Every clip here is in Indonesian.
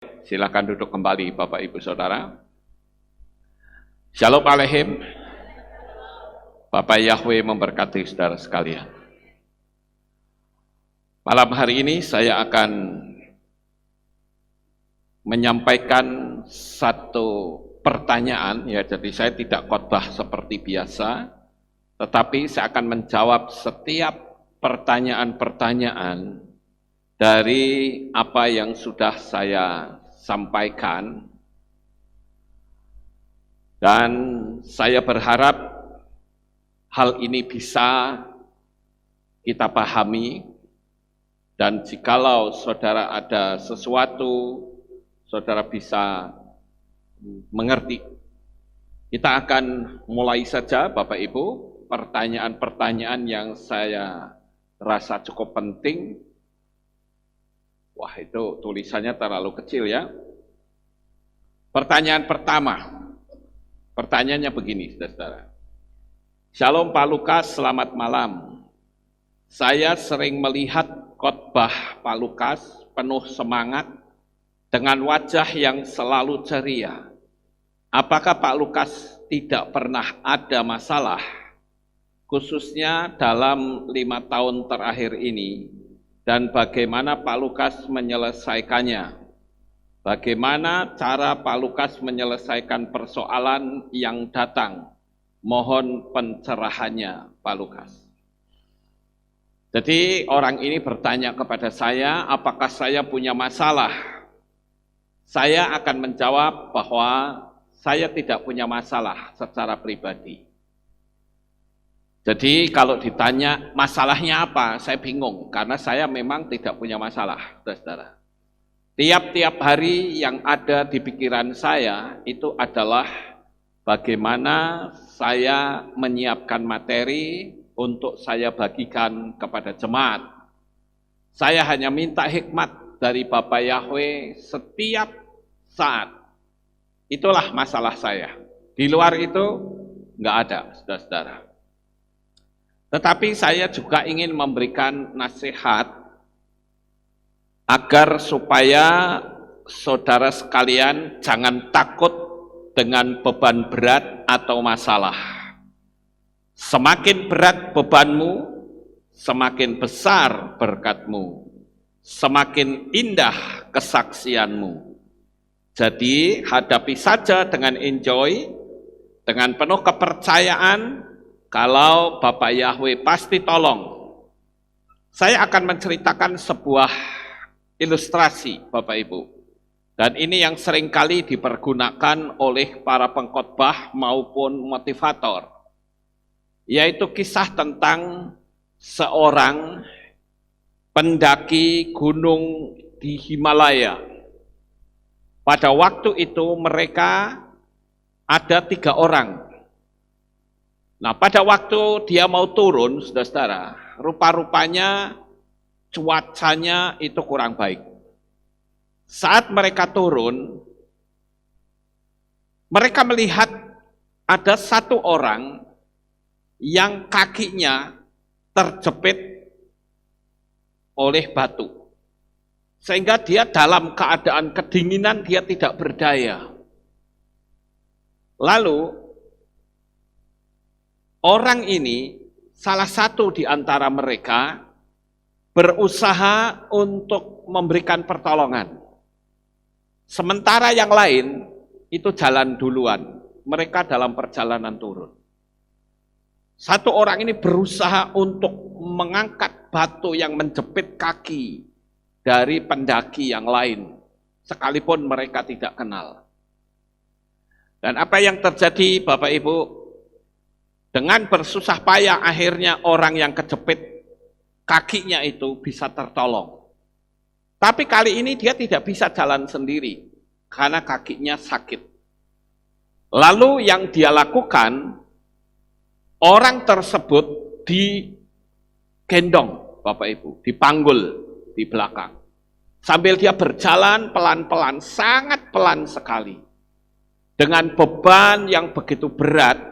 Silakan duduk kembali Bapak Ibu Saudara. Shalom Aleichem. Bapak Yahweh memberkati saudara sekalian. Malam hari ini saya akan menyampaikan satu pertanyaan, ya, jadi saya tidak khotbah seperti biasa, tetapi saya akan menjawab setiap pertanyaan-pertanyaan dari apa yang sudah saya sampaikan, dan saya berharap hal ini bisa kita pahami, dan jikalau saudara ada sesuatu, saudara bisa mengerti. Kita akan mulai saja Bapak Ibu, pertanyaan-pertanyaan yang saya rasa cukup penting. Wah, itu tulisannya terlalu kecil ya. Pertanyaan pertama, pertanyaannya begini, saudara. Shalom Pak Lukas, selamat malam. Saya sering melihat khotbah Pak Lukas penuh semangat dengan wajah yang selalu ceria. Apakah Pak Lukas tidak pernah ada masalah, khususnya dalam 5 tahun terakhir ini, dan bagaimana Pak Lukas menyelesaikannya? Bagaimana cara Pak Lukas menyelesaikan persoalan yang datang? Mohon pencerahannya Pak Lukas. Jadi orang ini bertanya kepada saya, apakah saya punya masalah? Saya akan menjawab bahwa saya tidak punya masalah secara pribadi. Jadi kalau ditanya masalahnya apa, saya bingung, karena saya memang tidak punya masalah, saudara. Tiap-tiap hari yang ada di pikiran saya itu adalah bagaimana saya menyiapkan materi untuk saya bagikan kepada jemaat. Saya hanya minta hikmat dari Bapak Yahweh setiap saat. Itulah masalah saya. Di luar itu enggak ada, saudara-saudara. Tetapi saya juga ingin memberikan nasihat agar supaya saudara sekalian jangan takut dengan beban berat atau masalah. Semakin berat bebanmu, semakin besar berkatmu, semakin indah kesaksianmu. Jadi hadapi saja dengan enjoy, dengan penuh kepercayaan, kalau Bapak Yahweh pasti tolong. Saya akan menceritakan sebuah ilustrasi Bapak Ibu. Dan ini yang seringkali dipergunakan oleh para pengkhotbah maupun motivator. Yaitu kisah tentang seorang pendaki gunung di Himalaya. Pada waktu itu mereka ada 3 orang. Nah, pada waktu dia mau turun, saudara-saudara, rupa-rupanya cuacanya itu kurang baik. Saat mereka turun, mereka melihat ada 1 orang yang kakinya terjepit oleh batu. Sehingga dia dalam keadaan kedinginan, dia tidak berdaya. Lalu, orang ini, salah satu di antara mereka, berusaha untuk memberikan pertolongan. Sementara yang lain itu jalan duluan. Mereka dalam perjalanan turun. 1 orang ini berusaha untuk mengangkat batu yang menjepit kaki dari pendaki yang lain, sekalipun mereka tidak kenal. Dan apa yang terjadi Bapak Ibu? Dengan bersusah payah akhirnya orang yang kejepit kakinya itu bisa tertolong. Tapi kali ini dia tidak bisa jalan sendiri karena kakinya sakit. Lalu yang dia lakukan, orang tersebut digendong Bapak Ibu, dipanggul di belakang. Sambil dia berjalan pelan-pelan, sangat pelan sekali. Dengan beban yang begitu berat,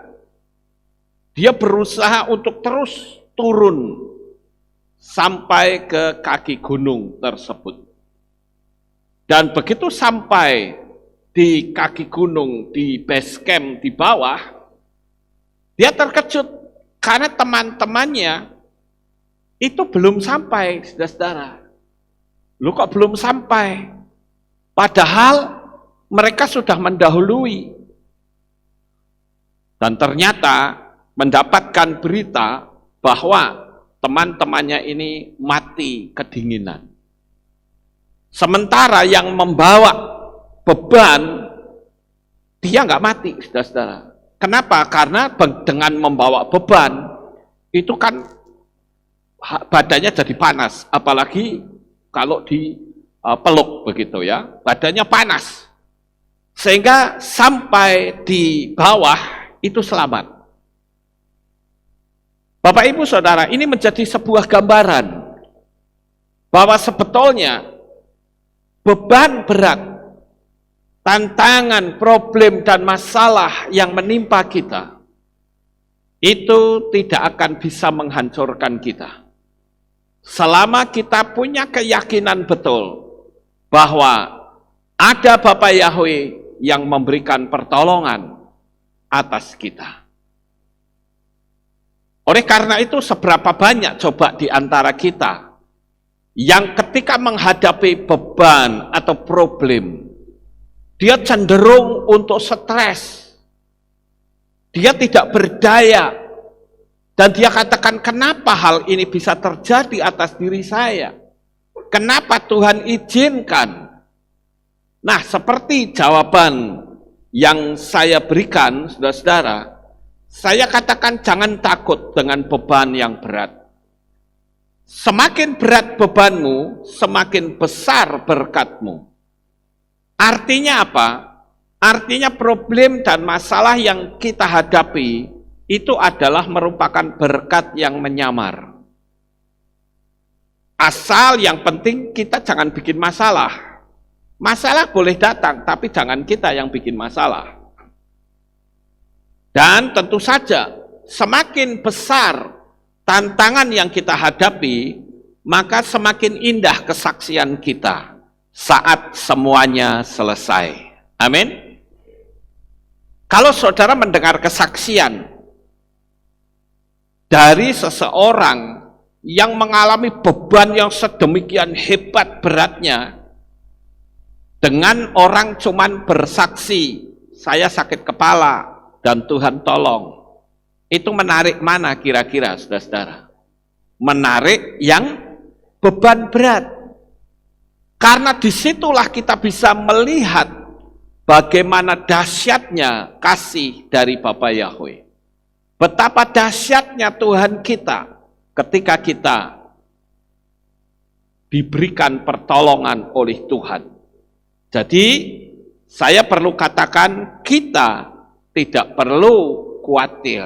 dia berusaha untuk terus turun sampai ke kaki gunung tersebut. Dan begitu sampai di kaki gunung, di base camp di bawah, dia terkejut karena teman-temannya itu belum sampai, saudara-saudara. Lu kok belum sampai? Padahal mereka sudah mendahului. Dan ternyata mendapatkan berita bahwa teman-temannya ini mati kedinginan. Sementara yang membawa beban, dia nggak mati, saudara-saudara. Kenapa? Karena dengan membawa beban, itu kan badannya jadi panas. Apalagi kalau dipeluk begitu ya, badannya panas. Sehingga sampai di bawah, itu selamat. Bapak Ibu Saudara, ini menjadi sebuah gambaran bahwa sebetulnya beban berat, tantangan, problem, dan masalah yang menimpa kita itu tidak akan bisa menghancurkan kita. Selama kita punya keyakinan betul bahwa ada Bapa Yahweh yang memberikan pertolongan atas kita. Oleh karena itu, seberapa banyak coba di antara kita yang ketika menghadapi beban atau problem, dia cenderung untuk stres, dia tidak berdaya, dan dia katakan, kenapa hal ini bisa terjadi atas diri saya? Kenapa Tuhan izinkan? Nah, seperti jawaban yang saya berikan, saudara-saudara, saya katakan jangan takut dengan beban yang berat. Semakin berat bebanmu, semakin besar berkatmu. Artinya apa? Artinya problem dan masalah yang kita hadapi itu adalah merupakan berkat yang menyamar. Asal yang penting kita jangan bikin masalah. Masalah boleh datang, tapi jangan kita yang bikin masalah. Dan tentu saja, semakin besar tantangan yang kita hadapi, maka semakin indah kesaksian kita saat semuanya selesai. Amin. Kalau saudara mendengar kesaksian dari seseorang yang mengalami beban yang sedemikian hebat beratnya, dengan orang cuman bersaksi, saya sakit kepala dan Tuhan tolong. Itu menarik mana kira-kira, saudara-saudara? Menarik yang beban berat. Karena disitulah kita bisa melihat bagaimana dahsyatnya kasih dari Bapa Yahweh. Betapa dahsyatnya Tuhan kita ketika kita diberikan pertolongan oleh Tuhan. Jadi, saya perlu katakan kita tidak perlu khawatir.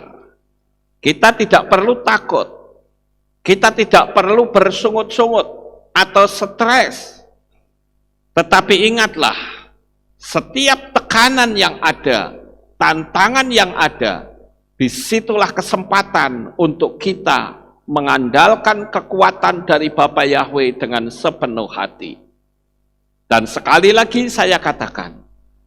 Kita tidak perlu takut. Kita tidak perlu bersungut-sungut atau stres. Tetapi ingatlah, setiap tekanan yang ada, tantangan yang ada, disitulah kesempatan untuk kita mengandalkan kekuatan dari Bapa Yahweh dengan sepenuh hati. Dan sekali lagi saya katakan,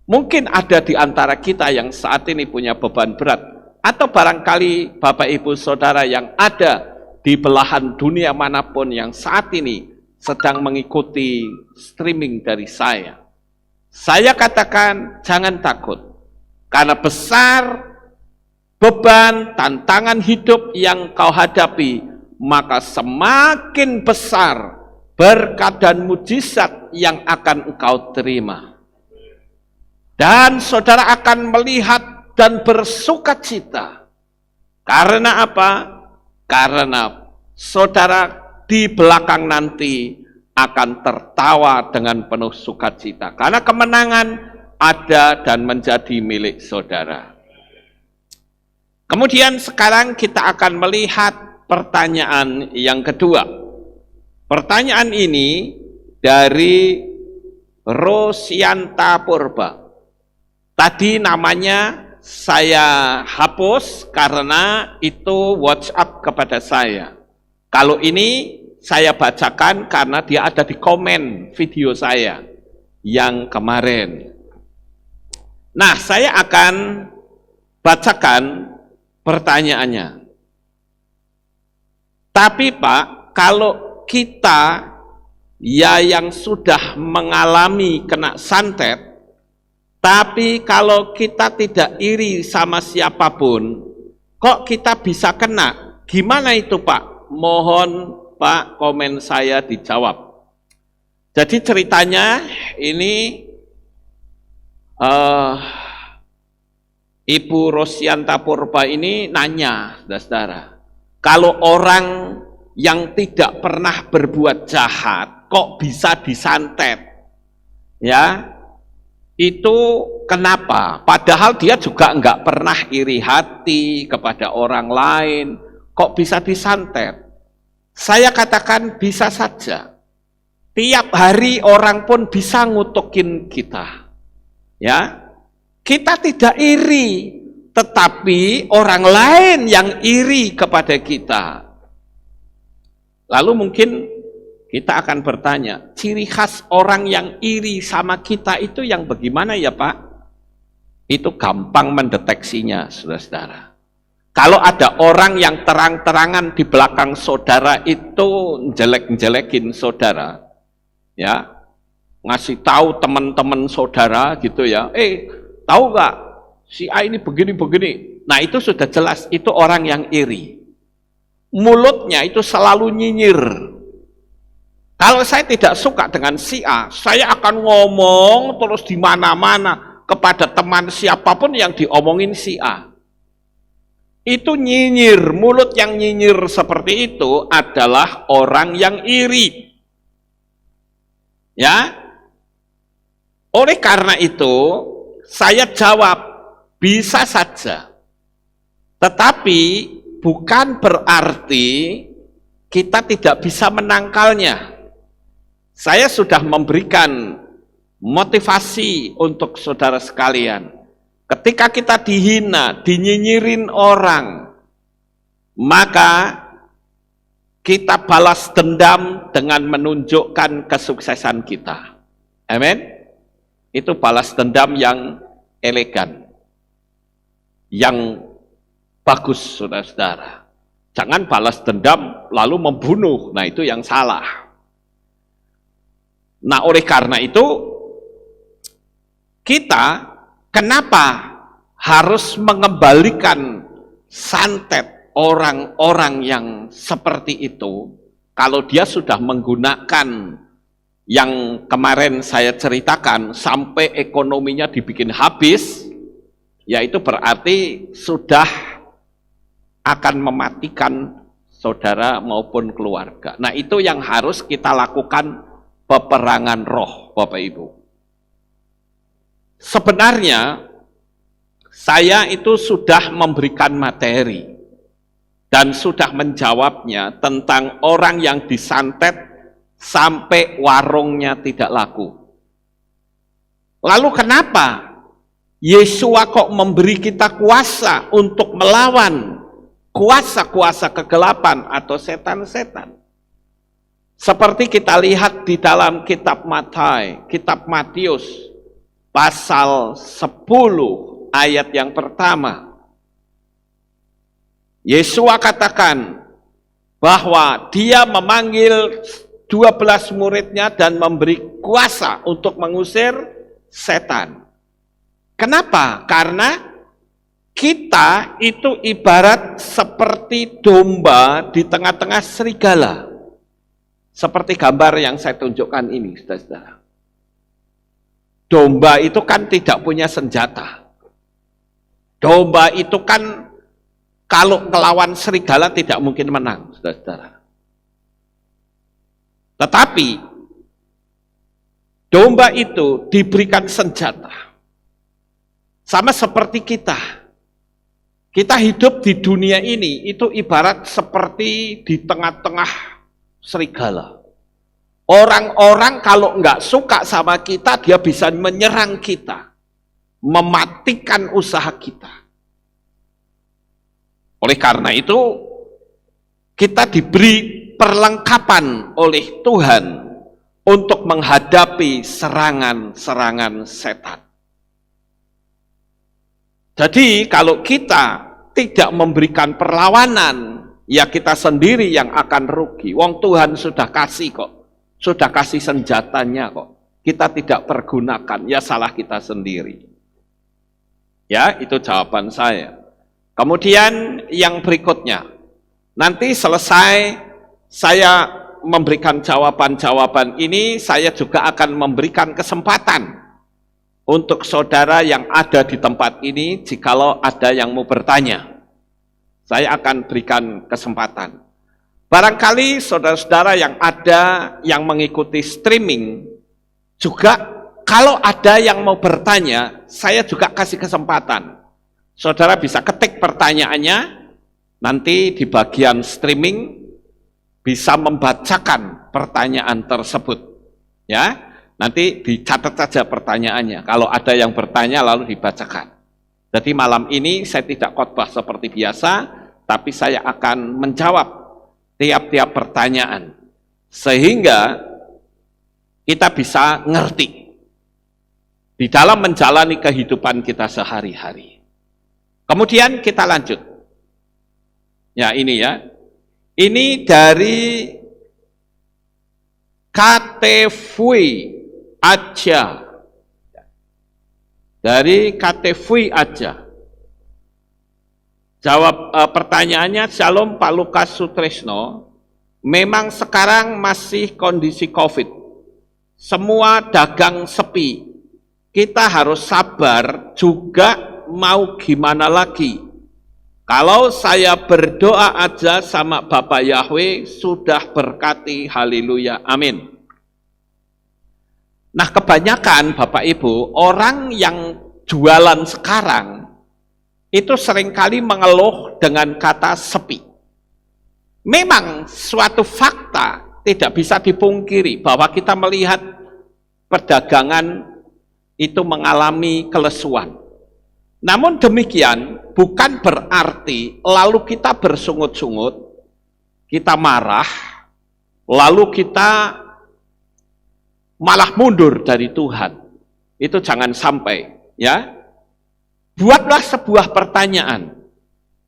mungkin ada di antara kita yang saat ini punya beban berat, atau barangkali Bapak Ibu Saudara yang ada di belahan dunia manapun yang saat ini sedang mengikuti streaming dari saya. Saya katakan jangan takut, karena besar beban, tantangan hidup yang kau hadapi, maka semakin besar berkat dan mujizat yang akan engkau terima. Dan saudara akan melihat dan bersukacita. Karena apa? Karena saudara di belakang nanti akan tertawa dengan penuh sukacita. Karena kemenangan ada dan menjadi milik saudara. Kemudian sekarang kita akan melihat pertanyaan yang kedua. Pertanyaan ini dari Rosianta Purba. Tadi namanya saya hapus karena itu WhatsApp kepada saya. Kalau ini saya bacakan karena dia ada di komen video saya. yang kemarin. Nah, saya akan bacakan pertanyaannya. Tapi Pak, kalau kita ya yang sudah mengalami kena santet, tapi kalau kita tidak iri sama siapapun, kok kita bisa kena? Gimana itu Pak? Mohon Pak komen saya dijawab. Jadi ceritanya ini Ibu Rosianta Purba ini nanya, saudara, kalau orang yang tidak pernah berbuat jahat kok bisa disantet? Ya, itu kenapa? Padahal dia juga enggak pernah iri hati kepada orang lain, kok bisa disantet? Saya katakan bisa saja. Tiap hari orang pun bisa ngutukin kita. Ya, kita tidak iri, tetapi orang lain yang iri kepada kita. Lalu mungkin kita akan bertanya, ciri khas orang yang iri sama kita itu yang bagaimana ya Pak? Itu gampang mendeteksinya, saudara-saudara. Kalau ada orang yang terang-terangan di belakang saudara itu jelek-jelekin saudara, ya, ngasih tahu teman-teman saudara gitu ya, tahu nggak si A ini begini-begini. Nah itu sudah jelas, itu orang yang iri. Mulutnya itu selalu nyinyir. Kalau saya tidak suka dengan si A, saya akan ngomong terus di mana-mana kepada teman siapapun yang diomongin si A. Itu nyinyir, mulut yang nyinyir seperti itu adalah orang yang iri. Ya, oleh karena itu saya jawab bisa saja, tetapi bukan berarti kita tidak bisa menangkalnya. Saya sudah memberikan motivasi untuk saudara sekalian. Ketika kita dihina, dinyinyirin orang, maka kita balas dendam dengan menunjukkan kesuksesan kita. Amin. Itu balas dendam yang elegan, yang bagus, saudara-saudara. Jangan balas dendam lalu membunuh. Nah, itu yang salah. Nah, oleh karena itu kita kenapa harus mengembalikan santet orang-orang yang seperti itu kalau dia sudah menggunakan yang kemarin saya ceritakan sampai ekonominya dibikin habis, yaitu berarti sudah akan mematikan saudara maupun keluarga. Nah itu yang harus kita lakukan, peperangan roh, Bapak Ibu. Sebenarnya saya itu sudah memberikan materi dan sudah menjawabnya tentang orang yang disantet sampai warungnya tidak laku. Lalu kenapa Yesua kok memberi kita kuasa untuk melawan kuasa-kuasa kegelapan atau setan-setan? Seperti kita lihat di dalam kitab Matius pasal 10 ayat yang pertama. Yesua katakan bahwa dia memanggil 12 muridnya dan memberi kuasa untuk mengusir setan. Kenapa? Karena kita itu ibarat seperti domba di tengah-tengah serigala. Seperti gambar yang saya tunjukkan ini, saudara-saudara. Domba itu kan tidak punya senjata. Domba itu kan kalau melawan serigala tidak mungkin menang, saudara-saudara. Tetapi domba itu diberikan senjata. Sama seperti kita. Kita hidup di dunia ini itu ibarat seperti di tengah-tengah serigala. Orang-orang kalau nggak suka sama kita, dia bisa menyerang kita, mematikan usaha kita. Oleh karena itu, kita diberi perlengkapan oleh Tuhan untuk menghadapi serangan-serangan setan. Jadi kalau kita tidak memberikan perlawanan, ya kita sendiri yang akan rugi. Wong Tuhan sudah kasih kok, sudah kasih senjatanya kok. Kita tidak pergunakan, ya salah kita sendiri. Ya, itu jawaban saya. Kemudian yang berikutnya, nanti selesai saya memberikan jawaban-jawaban ini, saya juga akan memberikan kesempatan untuk saudara yang ada di tempat ini, jikalau ada yang mau bertanya, saya akan berikan kesempatan. Barangkali saudara-saudara yang ada yang mengikuti streaming, juga kalau ada yang mau bertanya, saya juga kasih kesempatan. Saudara bisa ketik pertanyaannya, nanti di bagian streaming bisa membacakan pertanyaan tersebut. Ya, nanti dicatat saja pertanyaannya. Kalau ada yang bertanya lalu dibacakan. Jadi malam ini saya tidak khotbah seperti biasa, tapi saya akan menjawab tiap-tiap pertanyaan. Sehingga kita bisa ngerti di dalam menjalani kehidupan kita sehari-hari. Kemudian kita lanjut. Ya, ini ya. Ini dari KTV aja. Dari KTV aja. Jawab pertanyaannya, Shalom Pak Lukas Sutrisno. Memang sekarang masih kondisi COVID. Semua dagang sepi, kita harus sabar juga, mau gimana lagi. Kalau saya berdoa aja sama Bapak Yahweh, sudah berkati, haleluya, amin. Nah kebanyakan Bapak Ibu, orang yang jualan sekarang, itu seringkali mengeluh dengan kata sepi. Memang suatu fakta, tidak bisa dipungkiri bahwa kita melihat perdagangan itu mengalami kelesuan. Namun demikian bukan berarti lalu kita bersungut-sungut, kita marah, lalu kita malah mundur dari Tuhan. Itu jangan sampai, ya. Buatlah sebuah pertanyaan.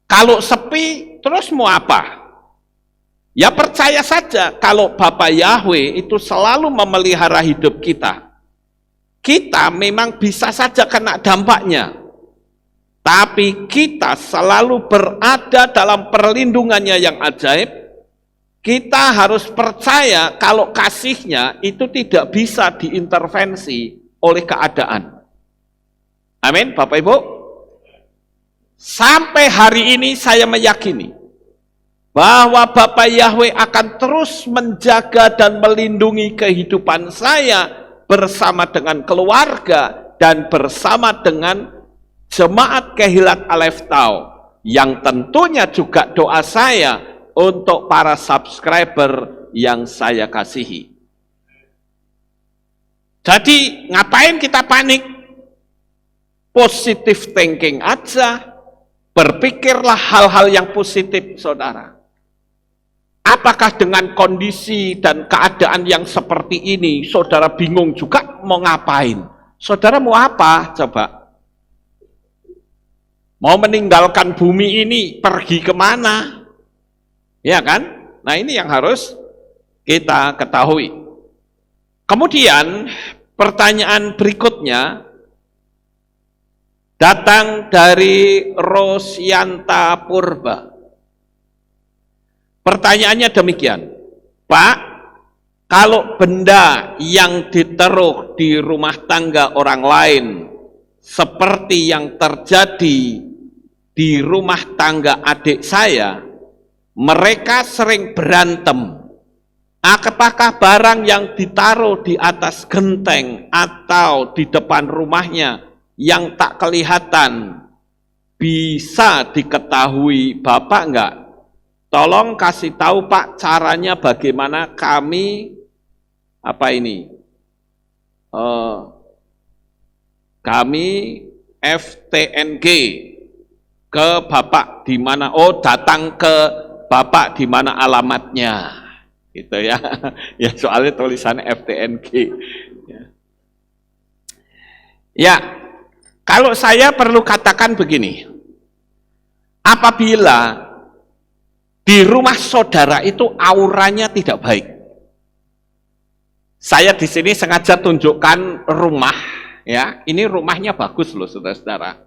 Kalau sepi, terus mau apa? Ya percaya saja kalau Bapak Yahweh itu selalu memelihara hidup kita. Kita memang bisa saja kena dampaknya. Tapi kita selalu berada dalam perlindungannya yang ajaib. Kita harus percaya kalau kasihnya itu tidak bisa diintervensi oleh keadaan. Amin, Bapak Ibu. Sampai hari ini saya meyakini bahwa Bapak Yahweh akan terus menjaga dan melindungi kehidupan saya bersama dengan keluarga dan bersama dengan jemaat Kehilat Aleph Tau, yang tentunya juga doa saya untuk para subscriber yang saya kasihi. Jadi ngapain kita panik? Positive thinking aja, berpikirlah hal-hal yang positif, saudara. Apakah dengan kondisi dan keadaan yang seperti ini, saudara bingung juga mau ngapain? Saudara mau apa? Coba. Mau meninggalkan bumi ini, pergi kemana? Ya kan? Nah ini yang harus kita ketahui. Kemudian pertanyaan berikutnya datang dari Rosianta Purba. Pertanyaannya demikian, Pak, kalau benda yang ditaruh di rumah tangga orang lain, seperti yang terjadi di rumah tangga adik saya, mereka sering berantem. Apakah barang yang ditaruh di atas genteng atau di depan rumahnya yang tak kelihatan bisa diketahui Bapak enggak? Tolong kasih tahu Pak caranya bagaimana kami kami FTNG ke Bapak di mana, datang ke Bapak di mana alamatnya. gitu ya. Ya soalnya tulisannya FTNG. Ya. Ya, kalau saya perlu katakan begini, apabila di rumah saudara itu auranya tidak baik, saya di sini sengaja tunjukkan rumah, ya, ini rumahnya bagus loh saudara-saudara,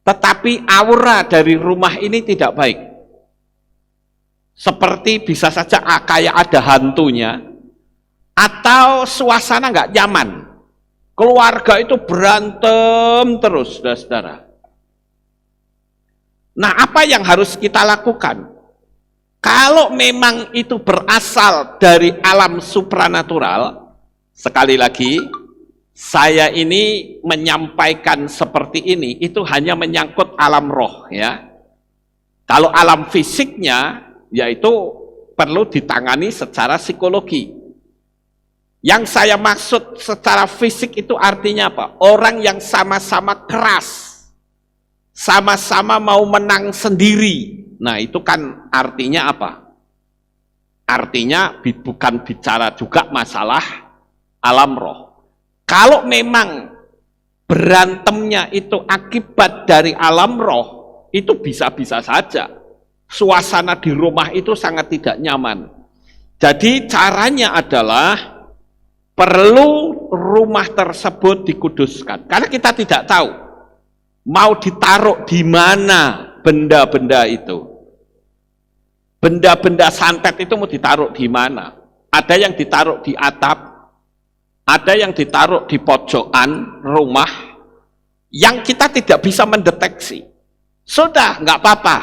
tetapi aura dari rumah ini tidak baik, seperti bisa saja kayak ada hantunya, atau suasana nggak nyaman. Keluarga itu berantem terus, saudara-saudara. Nah, apa yang harus kita lakukan? Kalau memang itu berasal dari alam supranatural, sekali lagi, saya ini menyampaikan seperti ini, itu hanya menyangkut alam roh, ya. Kalau alam fisiknya, yaitu perlu ditangani secara psikologi. Yang saya maksud secara fisik itu artinya apa? Orang yang sama-sama keras, sama-sama mau menang sendiri. Nah, itu kan artinya apa? Artinya bukan bicara juga masalah alam roh. Kalau memang berantemnya itu akibat dari alam roh, itu bisa-bisa saja. Suasana di rumah itu sangat tidak nyaman. Jadi caranya adalah perlu rumah tersebut dikuduskan. Karena kita tidak tahu mau ditaruh di mana benda-benda itu. Benda-benda santet itu mau ditaruh di mana? Ada yang ditaruh di atap, ada yang ditaruh di pojokan rumah, yang kita tidak bisa mendeteksi. Sudah, nggak apa-apa.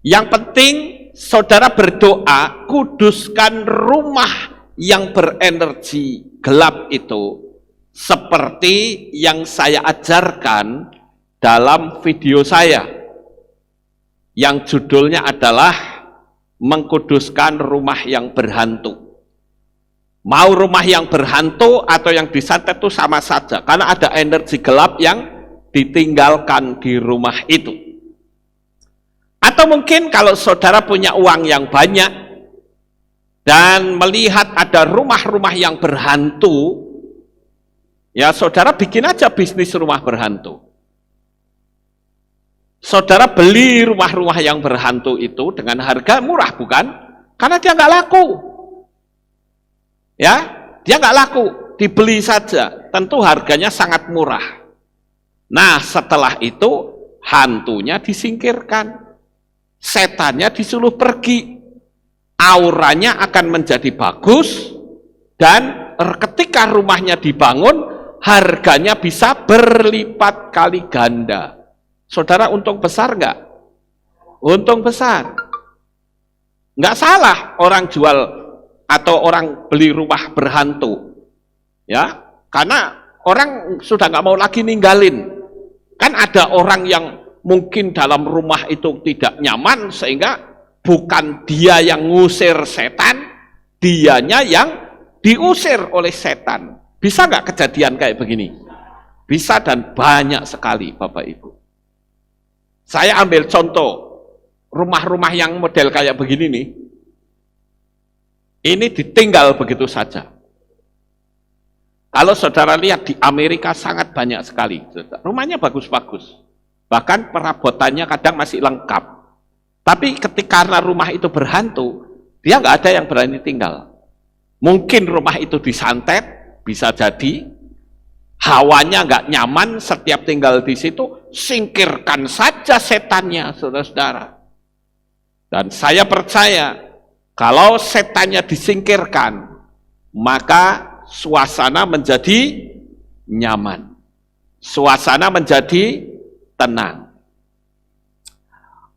Yang penting saudara berdoa, kuduskan rumah yang berenergi gelap itu, seperti yang saya ajarkan dalam video saya, yang judulnya adalah mengkuduskan rumah yang berhantu. Mau rumah yang berhantu atau yang disantet itu sama saja, karena ada energi gelap yang ditinggalkan di rumah itu. Atau mungkin kalau saudara punya uang yang banyak dan melihat ada rumah-rumah yang berhantu, ya saudara bikin aja bisnis rumah berhantu. Saudara beli rumah-rumah yang berhantu itu dengan harga murah, bukan? Karena dia nggak laku. Ya, dia nggak laku, dibeli saja, tentu harganya sangat murah. Nah, setelah itu hantunya disingkirkan, setannya disuruh pergi, auranya akan menjadi bagus, dan ketika rumahnya dibangun, harganya bisa berlipat kali ganda. Saudara, untung besar nggak? Untung besar. Nggak salah orang jual atau orang beli rumah berhantu, ya, karena orang sudah nggak mau lagi ninggalin. Kan ada orang yang mungkin dalam rumah itu tidak nyaman, sehingga bukan dia yang ngusir setan, dianya yang diusir oleh setan. Bisa nggak kejadian kayak begini? Bisa, dan banyak sekali Bapak Ibu. Saya ambil contoh rumah-rumah yang model kayak begini nih, ini ditinggal begitu saja. Kalau saudara lihat di Amerika sangat banyak sekali, rumahnya bagus-bagus, bahkan perabotannya kadang masih lengkap. Tapi ketika karena rumah itu berhantu, dia nggak ada yang berani tinggal. Mungkin rumah itu disantet, bisa jadi hawanya nggak nyaman, setiap tinggal di situ, singkirkan saja setannya, saudara-saudara. Dan saya percaya, kalau setannya disingkirkan, maka suasana menjadi nyaman. Suasana menjadi tenang.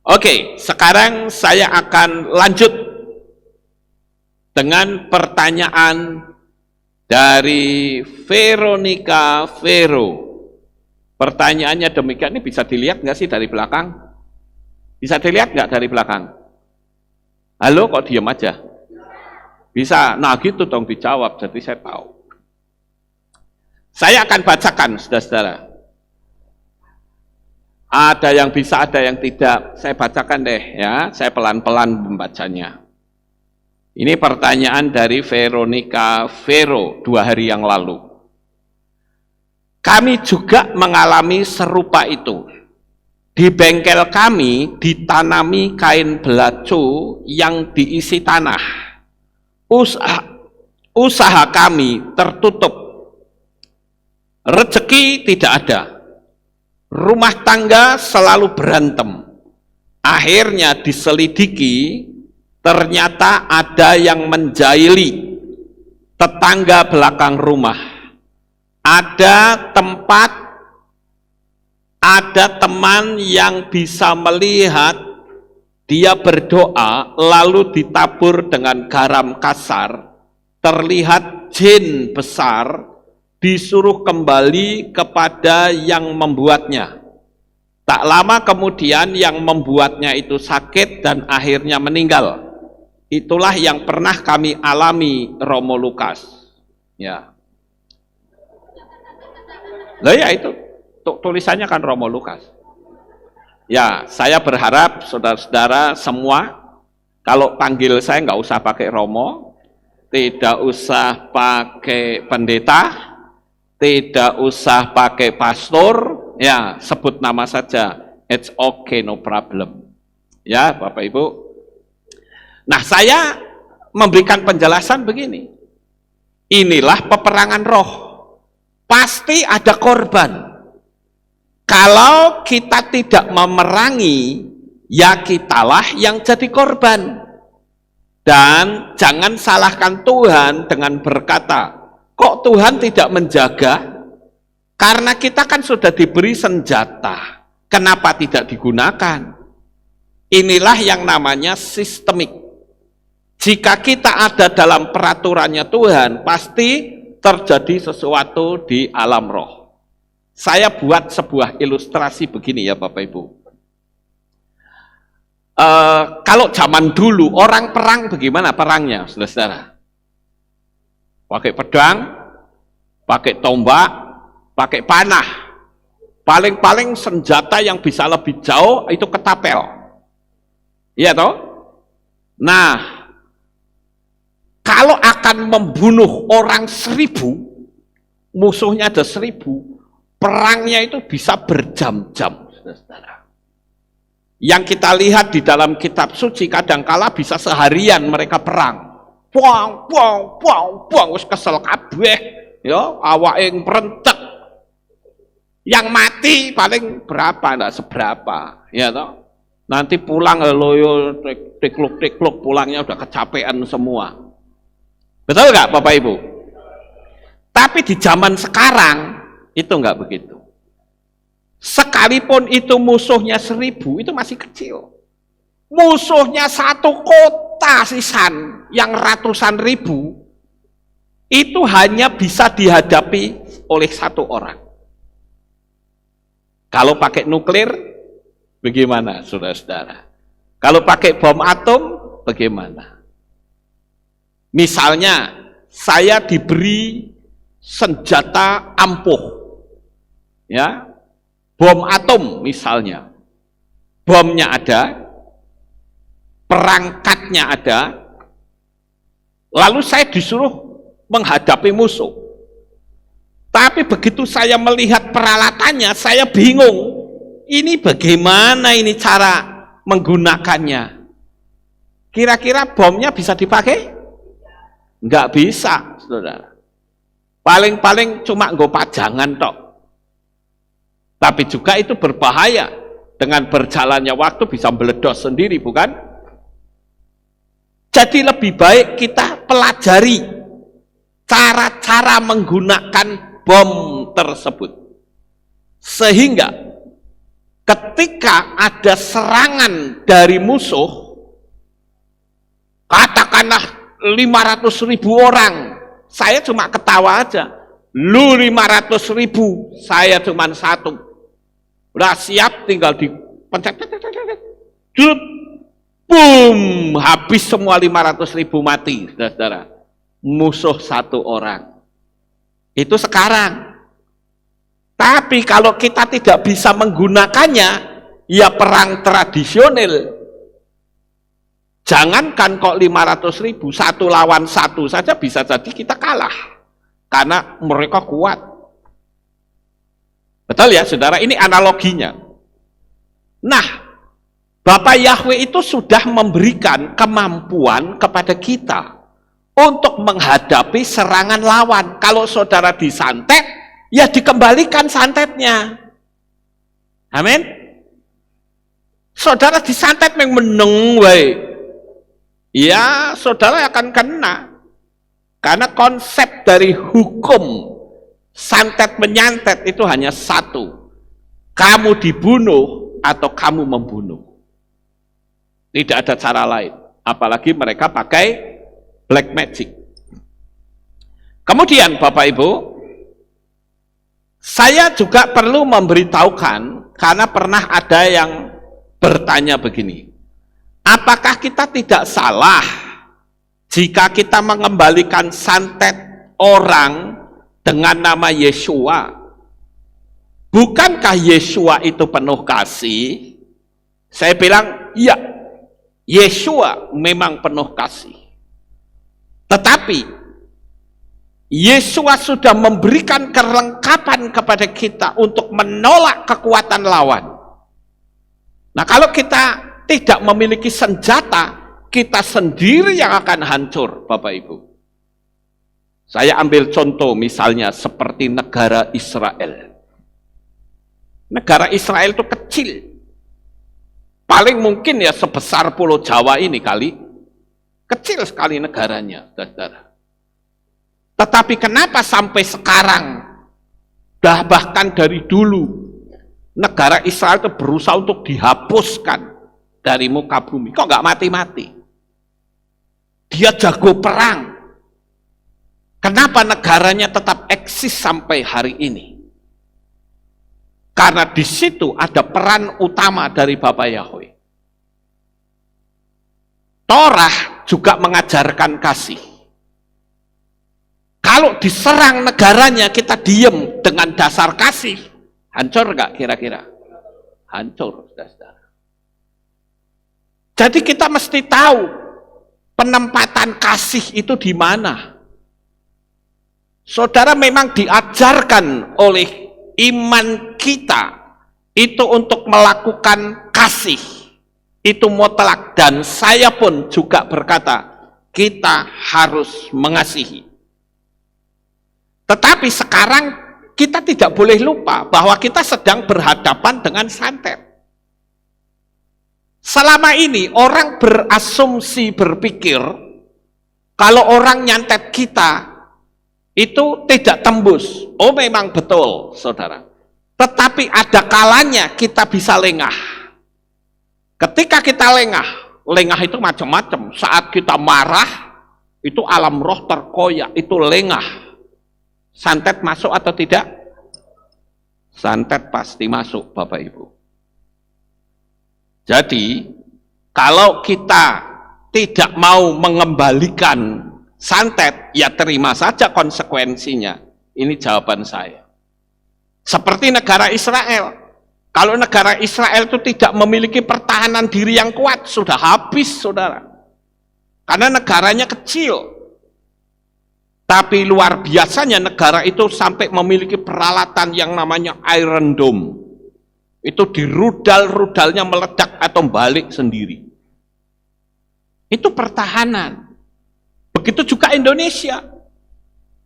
Oke, sekarang saya akan lanjut dengan pertanyaan dari Veronica Vero. Pertanyaannya demikian, ini bisa dilihat nggak sih dari belakang? Bisa dilihat nggak dari belakang? Halo, kok diam aja? Bisa, nah gitu dong dijawab, jadi saya tahu. Saya akan bacakan, saudara-saudara. Ada yang bisa, ada yang tidak. Saya bacakan deh ya, saya pelan-pelan membacanya. Ini pertanyaan dari Veronica Vero 2 hari yang lalu. Kami juga mengalami serupa itu. Di bengkel kami ditanami kain belaco yang diisi tanah. Usaha kami tertutup. Rezeki tidak ada. Rumah tangga selalu berantem. Akhirnya diselidiki, ternyata ada yang menjahili tetangga belakang rumah. Ada teman yang bisa melihat dia berdoa lalu ditabur dengan garam kasar, terlihat jin besar, disuruh kembali kepada yang membuatnya. Tak lama kemudian yang membuatnya itu sakit dan akhirnya meninggal. Itulah yang pernah kami alami, Romo Lukas. Ya. Lah ya itu, tulisannya kan Romo Lukas. Ya, saya berharap saudara-saudara semua, kalau panggil saya nggak usah pakai Romo, tidak usah pakai pendeta, tidak usah pakai pastor, ya sebut nama saja, it's okay, no problem. Ya Bapak Ibu. Nah saya memberikan penjelasan begini, inilah peperangan roh, pasti ada korban. Kalau kita tidak memerangi, ya kitalah yang jadi korban. Dan jangan salahkan Tuhan dengan berkata, kok Tuhan tidak menjaga? Karena kita kan sudah diberi senjata, kenapa tidak digunakan? Inilah yang namanya sistemik. Jika kita ada dalam peraturannya Tuhan, pasti terjadi sesuatu di alam roh. Saya buat sebuah ilustrasi begini ya Bapak Ibu. Kalau zaman dulu orang perang bagaimana perangnya, saudara-saudara? Pakai pedang, pakai tombak, pakai panah. Paling-paling senjata yang bisa lebih jauh itu ketapel. Iya toh? Nah, kalau akan membunuh orang 1000, musuhnya ada 1000, perangnya itu bisa berjam-jam, saudara. Yang kita lihat di dalam kitab suci kadangkala bisa seharian mereka perang. Puang, puang, puang, puang, wis kesel kabeh, ya, awake merentek. Yang mati paling berapa, enggak seberapa, ya toh. Nanti pulang loyo tekluk-tekluk, pulangnya udah kecapean semua. Betul nggak Bapak Ibu? Tapi di zaman sekarang itu nggak begitu. Sekalipun itu musuhnya 1000, itu masih kecil. Musuhnya satu kota sisan yang ratusan ribu, itu hanya bisa dihadapi oleh satu orang. Kalau pakai nuklir, bagaimana saudara-saudara? Kalau pakai bom atom, bagaimana? Misalnya, saya diberi senjata ampuh, ya, bom atom misalnya, bomnya ada, perangkatnya ada, lalu saya disuruh menghadapi musuh. Tapi begitu saya melihat peralatannya, saya bingung, ini bagaimana ini cara menggunakannya? Kira-kira bomnya bisa dipakai? Enggak bisa, saudara. Paling-paling cuma nggo pajangan tok. Tapi juga itu berbahaya. Dengan berjalannya waktu bisa meledos sendiri, bukan? Jadi lebih baik kita pelajari cara-cara menggunakan bom tersebut. Sehingga ketika ada serangan dari musuh, katakanlah 500.000 orang, saya cuma ketawa aja. Lu 500.000, saya cuma 1. Udah siap, tinggal dipencet, boom, habis semua 500.000 mati, saudara. Musuh 1 orang. Itu sekarang. Tapi kalau kita tidak bisa menggunakannya, ya perang tradisional. Jangankan kok 500.000, 1 lawan 1 saja bisa jadi kita kalah. Karena mereka kuat. Betul ya saudara, ini analoginya. Nah, Bapak Yahweh itu sudah memberikan kemampuan kepada kita untuk menghadapi serangan lawan. Kalau saudara disantet, ya dikembalikan santetnya. Amin. Saudara disantet yang meneng wae. Ya, saudara akan kena. Karena konsep dari hukum santet menyantet itu hanya satu. Kamu dibunuh atau kamu membunuh. Tidak ada cara lain. Apalagi mereka pakai black magic. Kemudian Bapak Ibu, saya juga perlu memberitahukan, karena pernah ada yang bertanya begini. Apakah kita tidak salah jika kita mengembalikan santet orang dengan nama Yeshua? Bukankah Yeshua itu penuh kasih? Saya bilang, iya, Yeshua memang penuh kasih. Tetapi, Yeshua sudah memberikan kelengkapan kepada kita untuk menolak kekuatan lawan. Nah, kalau kita tidak memiliki senjata, kita sendiri yang akan hancur, Bapak Ibu. Saya ambil contoh misalnya seperti negara Israel. Negara Israel itu kecil. Paling mungkin ya sebesar Pulau Jawa ini kali. Kecil sekali negaranya, saudara. Tetapi kenapa sampai sekarang, bahkan dari dulu, negara Israel itu berusaha untuk dihapuskan dari muka bumi? Kok nggak mati-mati? Dia jago perang. Kenapa negaranya tetap eksis sampai hari ini? Karena di situ ada peran utama dari Bapak Yahweh. Torah juga mengajarkan kasih. Kalau diserang negaranya kita diem dengan dasar kasih, hancur nggak kira-kira? Hancur, saudara. Jadi kita mesti tahu penempatan kasih itu di mana. Saudara, memang diajarkan oleh iman kita itu untuk melakukan kasih. Itu mutlak, dan saya pun juga berkata, kita harus mengasihi. Tetapi sekarang kita tidak boleh lupa bahwa kita sedang berhadapan dengan santet. Selama ini orang berasumsi, berpikir kalau orang nyantet kita itu tidak tembus. Oh, memang betul, saudara. Tetapi ada kalanya kita bisa lengah. Ketika kita lengah itu macam-macam. Saat kita marah, itu alam roh terkoyak, itu lengah. Santet masuk atau tidak? Santet pasti masuk, Bapak Ibu. Jadi, kalau kita tidak mau mengembalikan santet, ya terima saja konsekuensinya. Ini jawaban saya. Seperti negara Israel. Kalau negara Israel itu tidak memiliki pertahanan diri yang kuat, sudah habis, saudara. Karena negaranya kecil. Tapi luar biasanya negara itu sampai memiliki peralatan yang namanya Iron Dome. Itu di rudal-rudalnya meledak atau balik sendiri. Itu pertahanan. Begitu juga Indonesia.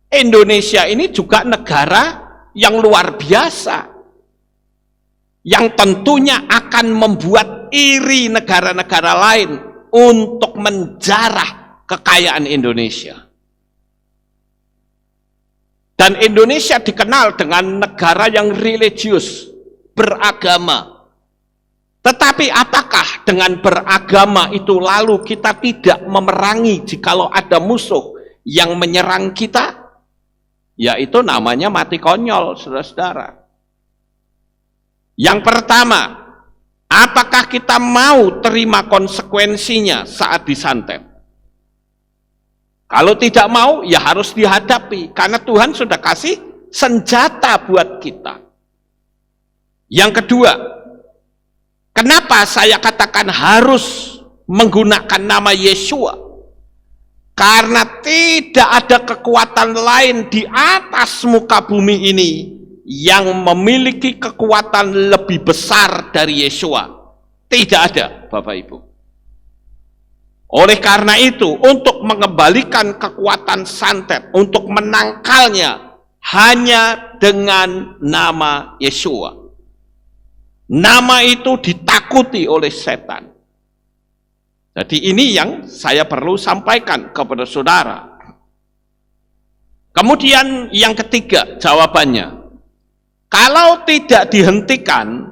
Indonesia ini juga negara yang luar biasa. Yang tentunya akan membuat iri negara-negara lain untuk menjarah kekayaan Indonesia. Dan Indonesia dikenal dengan negara yang religius, beragama. Tetapi apakah dengan beragama itu lalu kita tidak memerangi jikalau ada musuh yang menyerang kita? Ya, itu namanya mati konyol, saudara-saudara. Yang pertama, apakah kita mau terima konsekuensinya saat disantet? Kalau tidak mau, ya harus dihadapi. Karena Tuhan sudah kasih senjata buat kita. Yang kedua, kenapa saya katakan harus menggunakan nama Yeshua, karena tidak ada kekuatan lain di atas muka bumi ini yang memiliki kekuatan lebih besar dari Yeshua. Tidak ada, Bapak Ibu. Oleh karena itu, untuk mengembalikan kekuatan santet, untuk menangkalnya, hanya dengan nama Yeshua. Nama itu ditakuti oleh setan. Jadi ini yang saya perlu sampaikan kepada saudara. Kemudian yang ketiga jawabannya, kalau tidak dihentikan,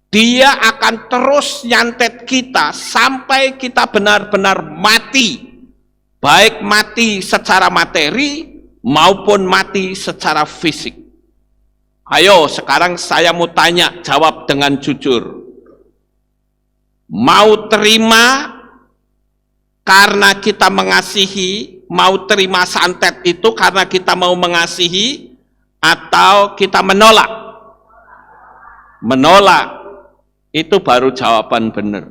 dia akan terus nyantet kita sampai kita benar-benar mati. Baik mati secara materi maupun mati secara fisik. Ayo sekarang saya mau tanya, jawab dengan jujur. Mau terima karena kita mengasihi, mau terima santet itu karena kita mau mengasihi, atau kita menolak? Menolak. Itu baru jawaban benar.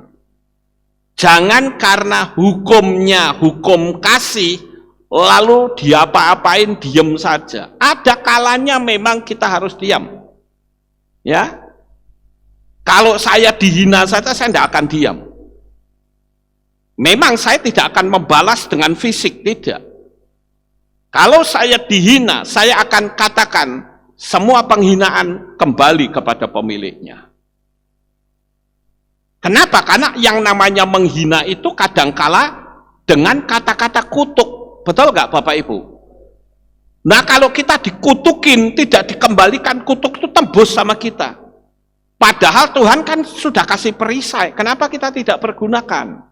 Jangan karena hukumnya hukum kasih, lalu diapa-apain diam saja. Ada kalanya memang kita harus diam. Ya, kalau saya dihina saja saya tidak akan diam. Memang saya tidak akan membalas dengan fisik, tidak. Kalau saya dihina, saya akan katakan semua penghinaan kembali kepada pemiliknya. Kenapa? Karena yang namanya menghina itu kadangkala dengan kata-kata kutuk. Betul nggak Bapak Ibu? Nah kalau kita dikutukin, tidak dikembalikan, kutuk itu tembus sama kita. Padahal Tuhan kan sudah kasih perisai. Kenapa kita tidak pergunakan?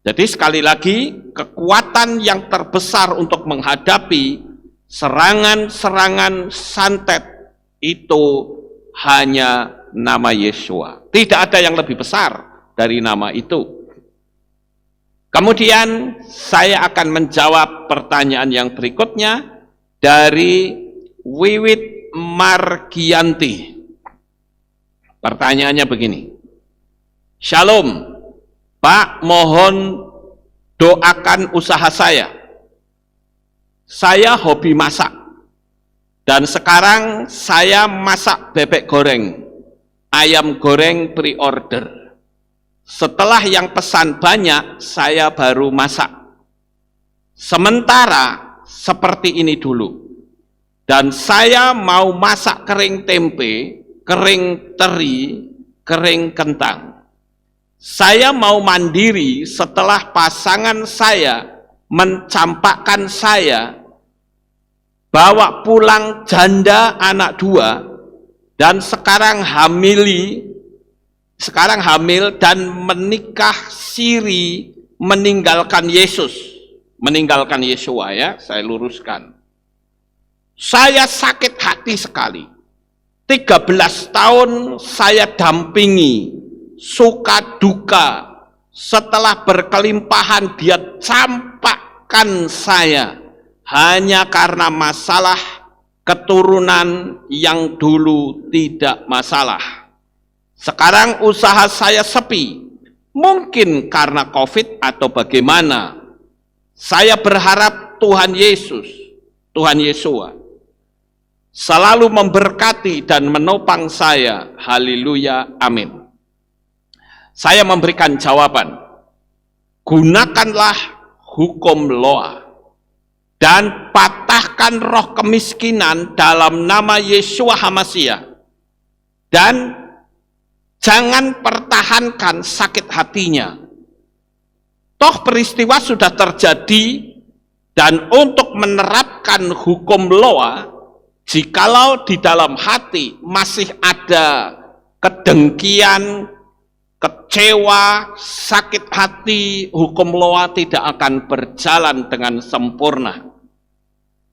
Jadi sekali lagi, kekuatan yang terbesar untuk menghadapi serangan-serangan santet itu hanya nama Yeshua. Tidak ada yang lebih besar dari nama itu. Kemudian saya akan menjawab pertanyaan yang berikutnya dari Wiwit Margianti. Pertanyaannya begini. Shalom, Pak, mohon doakan usaha saya. Saya hobi masak. Dan sekarang saya masak bebek goreng, ayam goreng pre-order. Setelah yang pesan banyak, saya baru masak. Sementara seperti ini dulu. Dan saya mau masak kering tempe, kering teri, kering kentang. Saya mau mandiri setelah pasangan saya mencampakkan saya, bawa pulang janda anak 2, dan sekarang hamil dan menikah siri, meninggalkan Yesus, meninggalkan Yeshua, ya, saya luruskan. Saya sakit hati sekali. 13 tahun saya dampingi, suka duka, setelah berkelimpahan dia campakkan saya, hanya karena masalah keturunan yang dulu tidak masalah. Sekarang usaha saya sepi, mungkin karena COVID atau bagaimana. Saya berharap Tuhan Yesus, Tuhan Yeshua, selalu memberkati dan menopang saya. Haleluya, amin. Saya memberikan jawaban. Gunakanlah hukum Loa dan patahkan roh kemiskinan dalam nama Yeshua HaMashiach. Dan jangan pertahankan sakit hatinya. Toh peristiwa sudah terjadi, dan untuk menerapkan hukum Loa, jikalau di dalam hati masih ada kedengkian, kecewa, sakit hati, hukum Loa tidak akan berjalan dengan sempurna.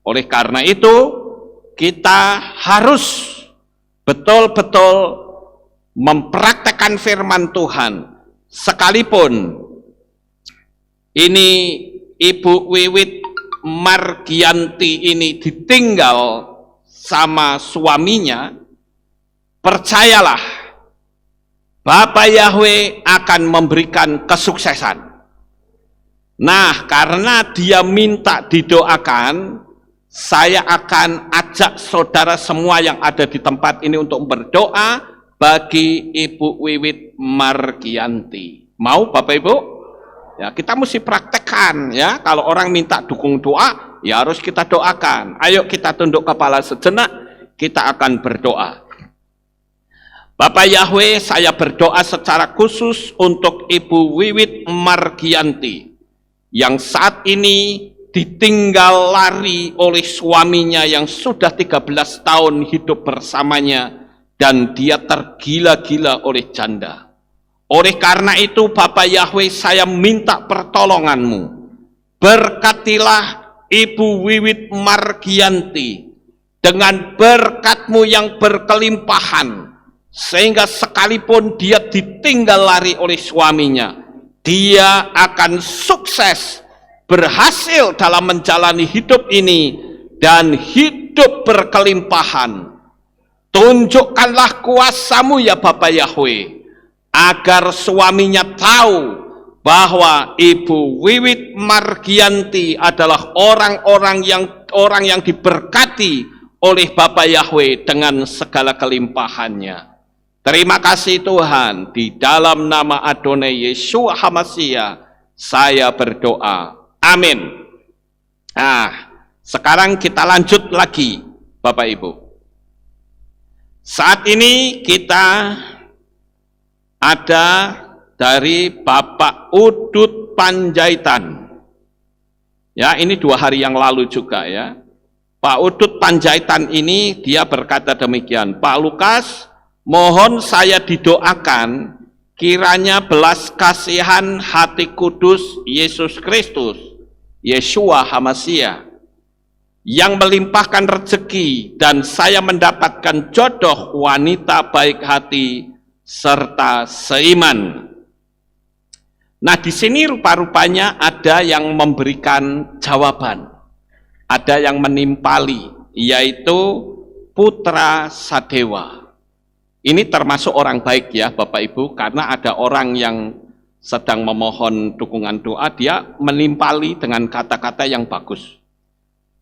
Oleh karena itu, kita harus betul-betul mempraktekkan firman Tuhan. Sekalipun ini Ibu Wiwit Margianti ini ditinggal sama suaminya, percayalah, Bapa Yahweh akan memberikan kesuksesan. Nah, karena dia minta didoakan, saya akan ajak saudara semua yang ada di tempat ini untuk berdoa bagi Ibu Wiwit Margianti. Mau Bapak Ibu? Ya, kita mesti praktekkan ya. Kalau orang minta dukung doa, ya harus kita doakan. Ayo kita tunduk kepala sejenak, kita akan berdoa. Bapak Yahweh, saya berdoa secara khusus untuk Ibu Wiwit Margianti yang saat ini ditinggal lari oleh suaminya yang sudah 13 tahun hidup bersamanya dan dia tergila-gila oleh janda. Oleh karena itu Bapak Yahweh, saya minta pertolongan-Mu. Berkatilah Ibu Wiwit Margianti dengan berkat-Mu yang berkelimpahan, sehingga sekalipun dia ditinggal lari oleh suaminya, dia akan sukses, berhasil dalam menjalani hidup ini, dan hidup berkelimpahan. Tunjukkanlah kuasa-Mu ya Bapak Yahweh, agar suaminya tahu bahwa Ibu Wiwit Margianti adalah orang yang diberkati oleh Bapak Yahweh dengan segala kelimpahannya. Terima kasih Tuhan, di dalam nama Adonai Yeshua HaMashiach saya berdoa. Amin. Nah, sekarang kita lanjut lagi Bapak Ibu. Saat ini kita ada dari Bapak Udut Panjaitan. Ya, ini 2 hari yang lalu juga ya. Pak Udut Panjaitan ini dia berkata demikian, Pak Lukas, mohon saya didoakan kiranya belas kasihan hati kudus Yesus Kristus, Yeshua HaMashiach, yang melimpahkan rezeki dan saya mendapatkan jodoh wanita baik hati serta seiman. Nah, di sini rupa-rupanya ada yang memberikan jawaban, ada yang menimpali, yaitu Putra Sadewa. Ini termasuk orang baik ya Bapak Ibu, karena ada orang yang sedang memohon dukungan doa, dia menimpali dengan kata-kata yang bagus.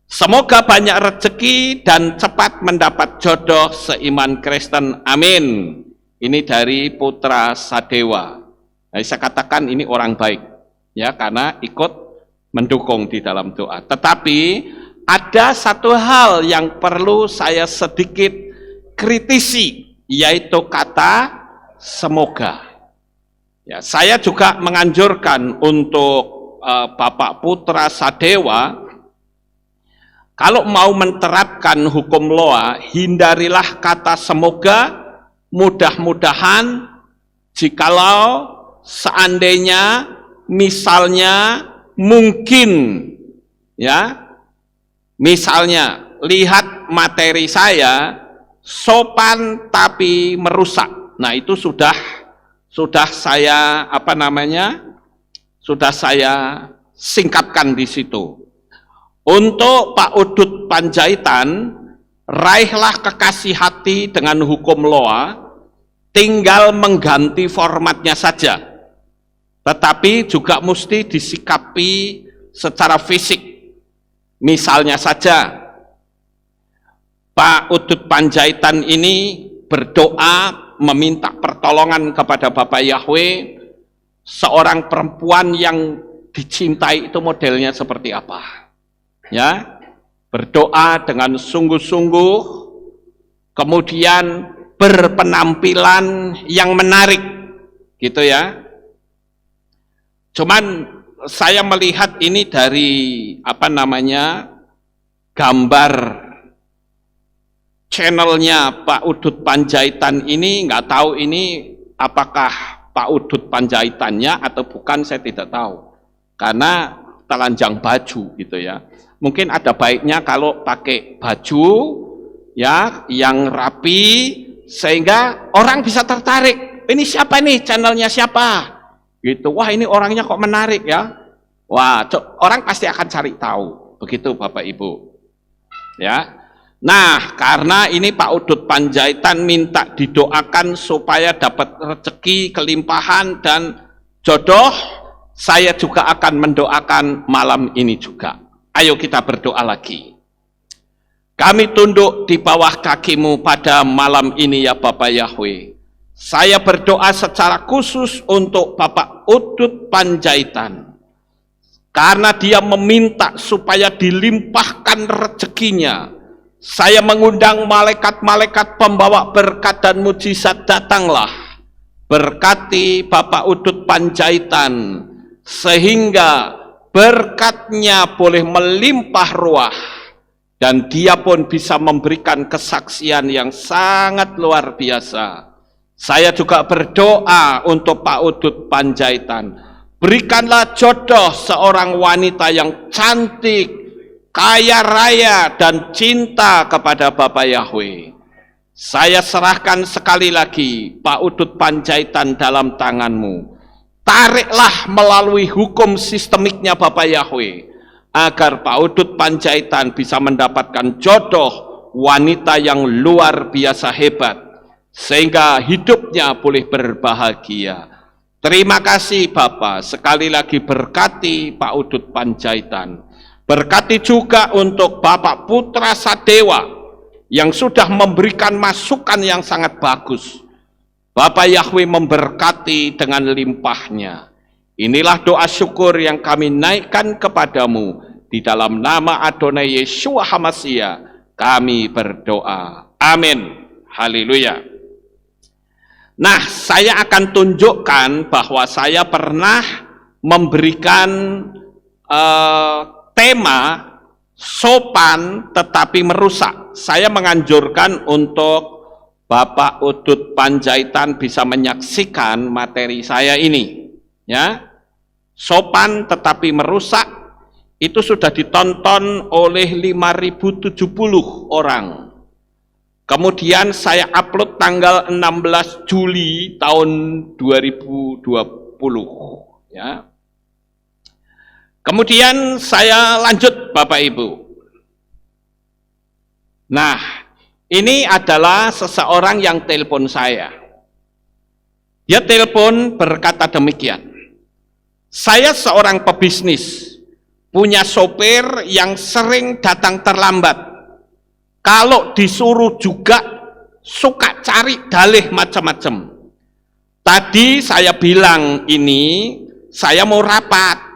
Semoga banyak rezeki dan cepat mendapat jodoh seiman Kristen. Amin. Ini dari Putra Sadewa. Nah, saya katakan ini orang baik ya, karena ikut mendukung di dalam doa. Tetapi ada satu hal yang perlu saya sedikit kritisi, yaitu kata semoga. Ya, saya juga menganjurkan untuk Bapak Putra Sadewa, kalau mau menerapkan hukum Loa, hindarilah kata semoga, mudah-mudahan, jikalau seandainya, misalnya, mungkin, ya, misalnya, lihat materi saya, sopan tapi merusak. Nah, itu sudah saya sudah saya singkatkan di situ. Untuk Pak Udut Panjaitan, raihlah kekasih hati dengan hukum Loa, tinggal mengganti formatnya saja. Tetapi juga mesti disikapi secara fisik. Misalnya saja, Pak Udut Panjaitan ini berdoa meminta pertolongan kepada Bapak Yahweh, seorang perempuan yang dicintai itu modelnya seperti apa? Ya, berdoa dengan sungguh-sungguh, kemudian berpenampilan yang menarik, gitu ya. Cuman saya melihat ini dari gambar channelnya Pak Udut Panjaitan ini, nggak tahu ini apakah Pak Udut Panjaitannya atau bukan, saya tidak tahu, karena telanjang baju gitu ya. Mungkin ada baiknya kalau pakai baju ya yang rapi, sehingga orang bisa tertarik. Ini siapa nih, channelnya siapa? Gitu. Wah, ini orangnya kok menarik ya. Wah, orang pasti akan cari tahu. Begitu Bapak Ibu. Ya. Nah, karena ini Pak Udut Panjaitan minta didoakan supaya dapat rezeki, kelimpahan, dan jodoh, saya juga akan mendoakan malam ini juga. Ayo kita berdoa lagi. Kami tunduk di bawah kakimu pada malam ini ya Bapak Yahweh. Saya berdoa secara khusus untuk Bapak Udut Panjaitan. Karena dia meminta supaya dilimpahkan rezekinya. Saya mengundang malaikat-malaikat pembawa berkat dan mujizat, datanglah. Berkati Bapak Udut Panjaitan, sehingga berkatnya boleh melimpah ruah. Dan dia pun bisa memberikan kesaksian yang sangat luar biasa. Saya juga berdoa untuk Pak Udut Panjaitan. Berikanlah jodoh seorang wanita yang cantik, kaya raya, dan cinta kepada Bapak Yahweh. Saya serahkan sekali lagi Pak Udut Panjaitan dalam tanganmu. Tariklah melalui hukum sistemiknya Bapak Yahweh, agar Pak Udut Panjaitan bisa mendapatkan jodoh wanita yang luar biasa hebat, sehingga hidupnya boleh berbahagia. Terima kasih Bapak, sekali lagi berkati Pak Udut Panjaitan. Berkati juga untuk Bapak Putra Sadewa yang sudah memberikan masukan yang sangat bagus. Bapak Yahweh memberkati dengan limpahnya. Inilah doa syukur yang kami naikkan kepadamu. Di dalam nama Adonai Yeshua HaMashiach kami berdoa. Amin. Haleluya. Nah, saya akan tunjukkan bahwa saya pernah memberikan tema sopan tetapi merusak. Saya menganjurkan untuk Bapak Udut Panjaitan bisa menyaksikan materi saya ini, ya. Sopan tetapi merusak itu sudah ditonton oleh 5.070 orang. Kemudian saya upload tanggal 16 Juli tahun 2020, ya. Kemudian saya lanjut Bapak Ibu. Nah, ini adalah seseorang yang telepon saya. Dia telepon berkata demikian. Saya seorang pebisnis, punya sopir yang sering datang terlambat. Kalau disuruh juga suka cari dalih macam-macam. Tadi saya bilang ini, saya mau rapat.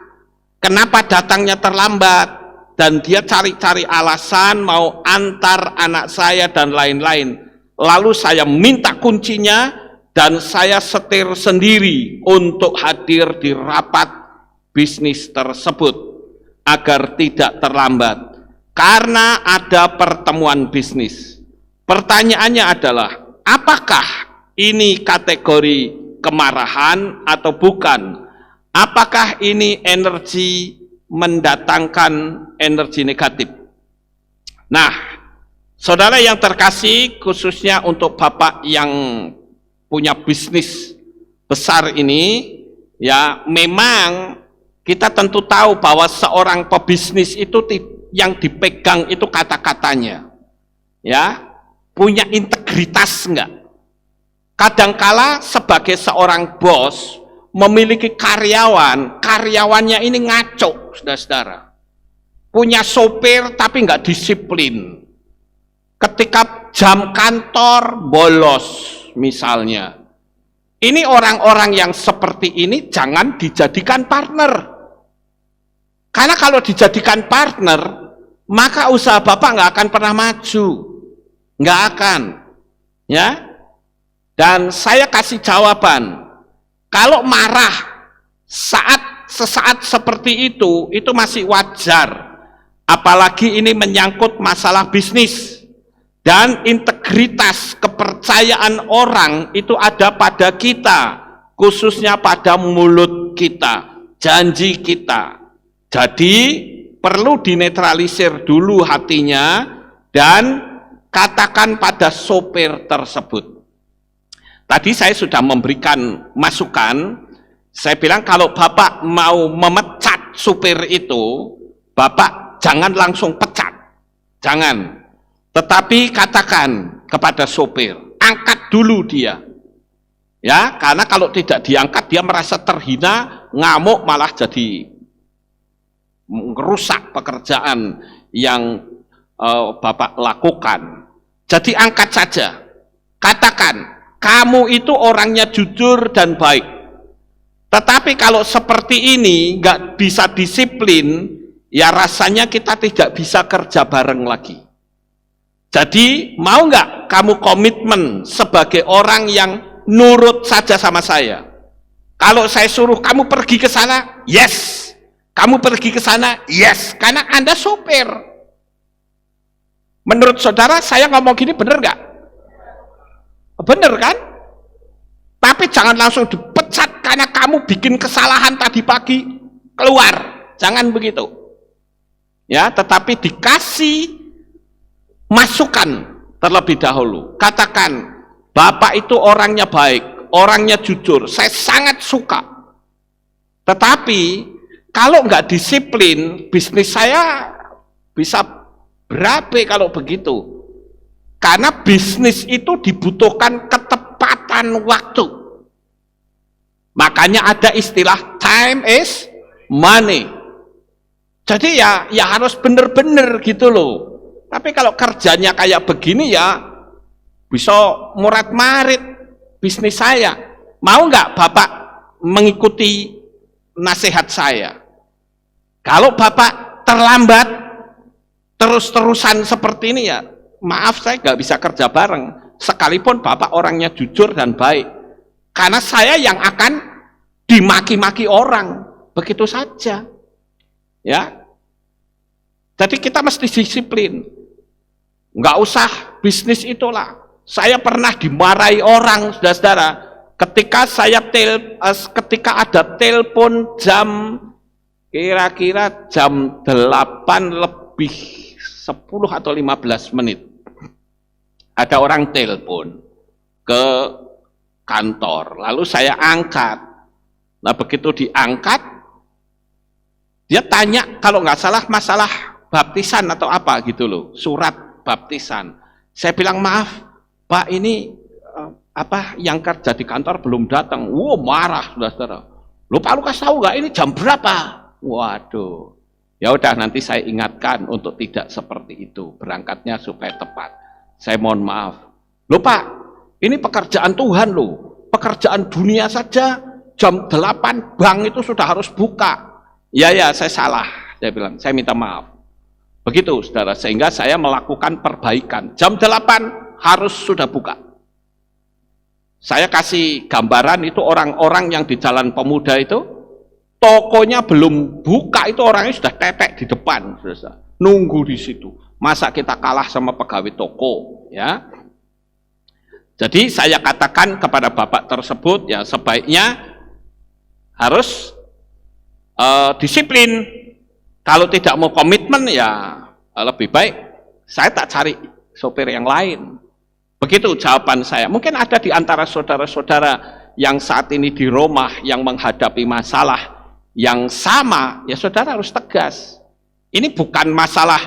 Kenapa datangnya terlambat? Dan dia cari-cari alasan mau antar anak saya dan lain-lain. Lalu saya minta kuncinya dan saya setir sendiri untuk hadir di rapat bisnis tersebut agar tidak terlambat. Karena ada pertemuan bisnis. Pertanyaannya adalah, apakah ini kategori kemarahan atau bukan? Apakah ini energi mendatangkan energi negatif? Nah, saudara yang terkasih, khususnya untuk Bapak yang punya bisnis besar ini, ya memang kita tentu tahu bahwa seorang pebisnis itu yang dipegang itu kata-katanya, ya, punya integritas enggak? Kadangkala sebagai seorang bos memiliki karyawan, karyawannya ini ngaco, saudara-saudara. Punya sopir tapi nggak disiplin. Ketika jam kantor bolos misalnya. Ini orang-orang yang seperti ini jangan dijadikan partner. Karena kalau dijadikan partner, maka usaha Bapak nggak akan pernah maju. Nggak akan. Ya. Dan saya kasih jawaban. Kalau marah sesaat seperti itu masih wajar. Apalagi ini menyangkut masalah bisnis. Dan integritas kepercayaan orang itu ada pada kita. Khususnya pada mulut kita, janji kita. Jadi perlu dinetralisir dulu hatinya dan katakan pada sopir tersebut. Tadi saya sudah memberikan masukan, saya bilang kalau Bapak mau memecat supir itu, Bapak jangan langsung pecat, jangan. Tetapi katakan kepada sopir, angkat dulu dia. Ya, karena kalau tidak diangkat dia merasa terhina, ngamuk, malah jadi merusak pekerjaan yang Bapak lakukan. Jadi angkat saja. Katakan, kamu itu orangnya jujur dan baik. Tetapi kalau seperti ini nggak bisa disiplin, ya rasanya kita tidak bisa kerja bareng lagi. Jadi mau nggak kamu komitmen sebagai orang yang nurut saja sama saya? Kalau saya suruh kamu pergi ke sana, yes. Kamu pergi ke sana, yes. Karena Anda sopir. Menurut saudara, saya ngomong gini bener nggak? Bener kan? Tapi jangan langsung dipecat karena kamu bikin kesalahan tadi pagi, keluar. Jangan begitu. Ya, tetapi dikasih masukan terlebih dahulu. Katakan, Bapak itu orangnya baik, orangnya jujur, saya sangat suka. Tetapi kalau nggak disiplin, bisnis saya bisa berabe kalau begitu. Karena bisnis itu dibutuhkan ketepatan waktu. Makanya ada istilah time is money. Jadi ya harus bener-bener gitu loh. Tapi kalau kerjanya kayak begini ya bisa murat-marit bisnis saya. Mau nggak Bapak mengikuti nasihat saya? Kalau Bapak terlambat terus-terusan seperti ini ya, maaf saya nggak bisa kerja bareng. Sekalipun Bapak orangnya jujur dan baik. Karena saya yang akan dimaki-maki orang. Begitu saja. Ya. Jadi kita mesti disiplin. Nggak usah bisnis itulah. Saya pernah dimarahi orang, saudara-saudara, ketika ada telepon jam kira-kira jam 8 lebih 10 atau 15 menit. Ada orang telepon ke kantor, lalu saya angkat. Nah begitu diangkat, dia tanya kalau nggak salah masalah baptisan atau apa gitu loh, surat baptisan. Saya bilang maaf Pak, ini yang kerja di kantor belum datang. Wow, marah saudara-saudara. Lupa lu kasih tahu nggak ini jam berapa? Waduh. Ya udah nanti saya ingatkan untuk tidak seperti itu, berangkatnya supaya tepat. Saya mohon maaf. Loh Pak, ini pekerjaan Tuhan loh. Pekerjaan dunia saja jam 8 bank itu sudah harus buka. Ya saya salah. Saya bilang, saya minta maaf. Begitu saudara, sehingga saya melakukan perbaikan. Jam 8 harus sudah buka. Saya kasih gambaran itu orang-orang yang di Jalan Pemuda itu, tokonya belum buka itu orangnya sudah tetek di depan, saudara. Nunggu di situ. Masa kita kalah sama pegawai toko, ya? Jadi saya katakan kepada bapak tersebut, ya sebaiknya harus disiplin. Kalau tidak mau komitmen, ya lebih baik saya tak cari sopir yang lain. Begitu jawaban saya. Mungkin ada di antara saudara-saudara yang saat ini di rumah yang menghadapi masalah yang sama, ya saudara harus tegas. Ini bukan masalah,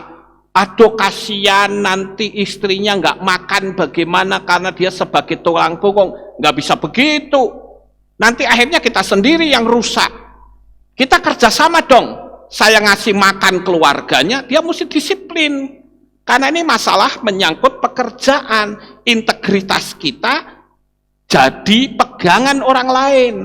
aduh kasihan nanti istrinya nggak makan bagaimana karena dia sebagai tulang punggung. Nggak bisa begitu. Nanti akhirnya kita sendiri yang rusak. Kita kerjasama dong. Saya ngasih makan keluarganya, dia mesti disiplin. Karena ini masalah menyangkut pekerjaan. Integritas kita jadi pegangan orang lain.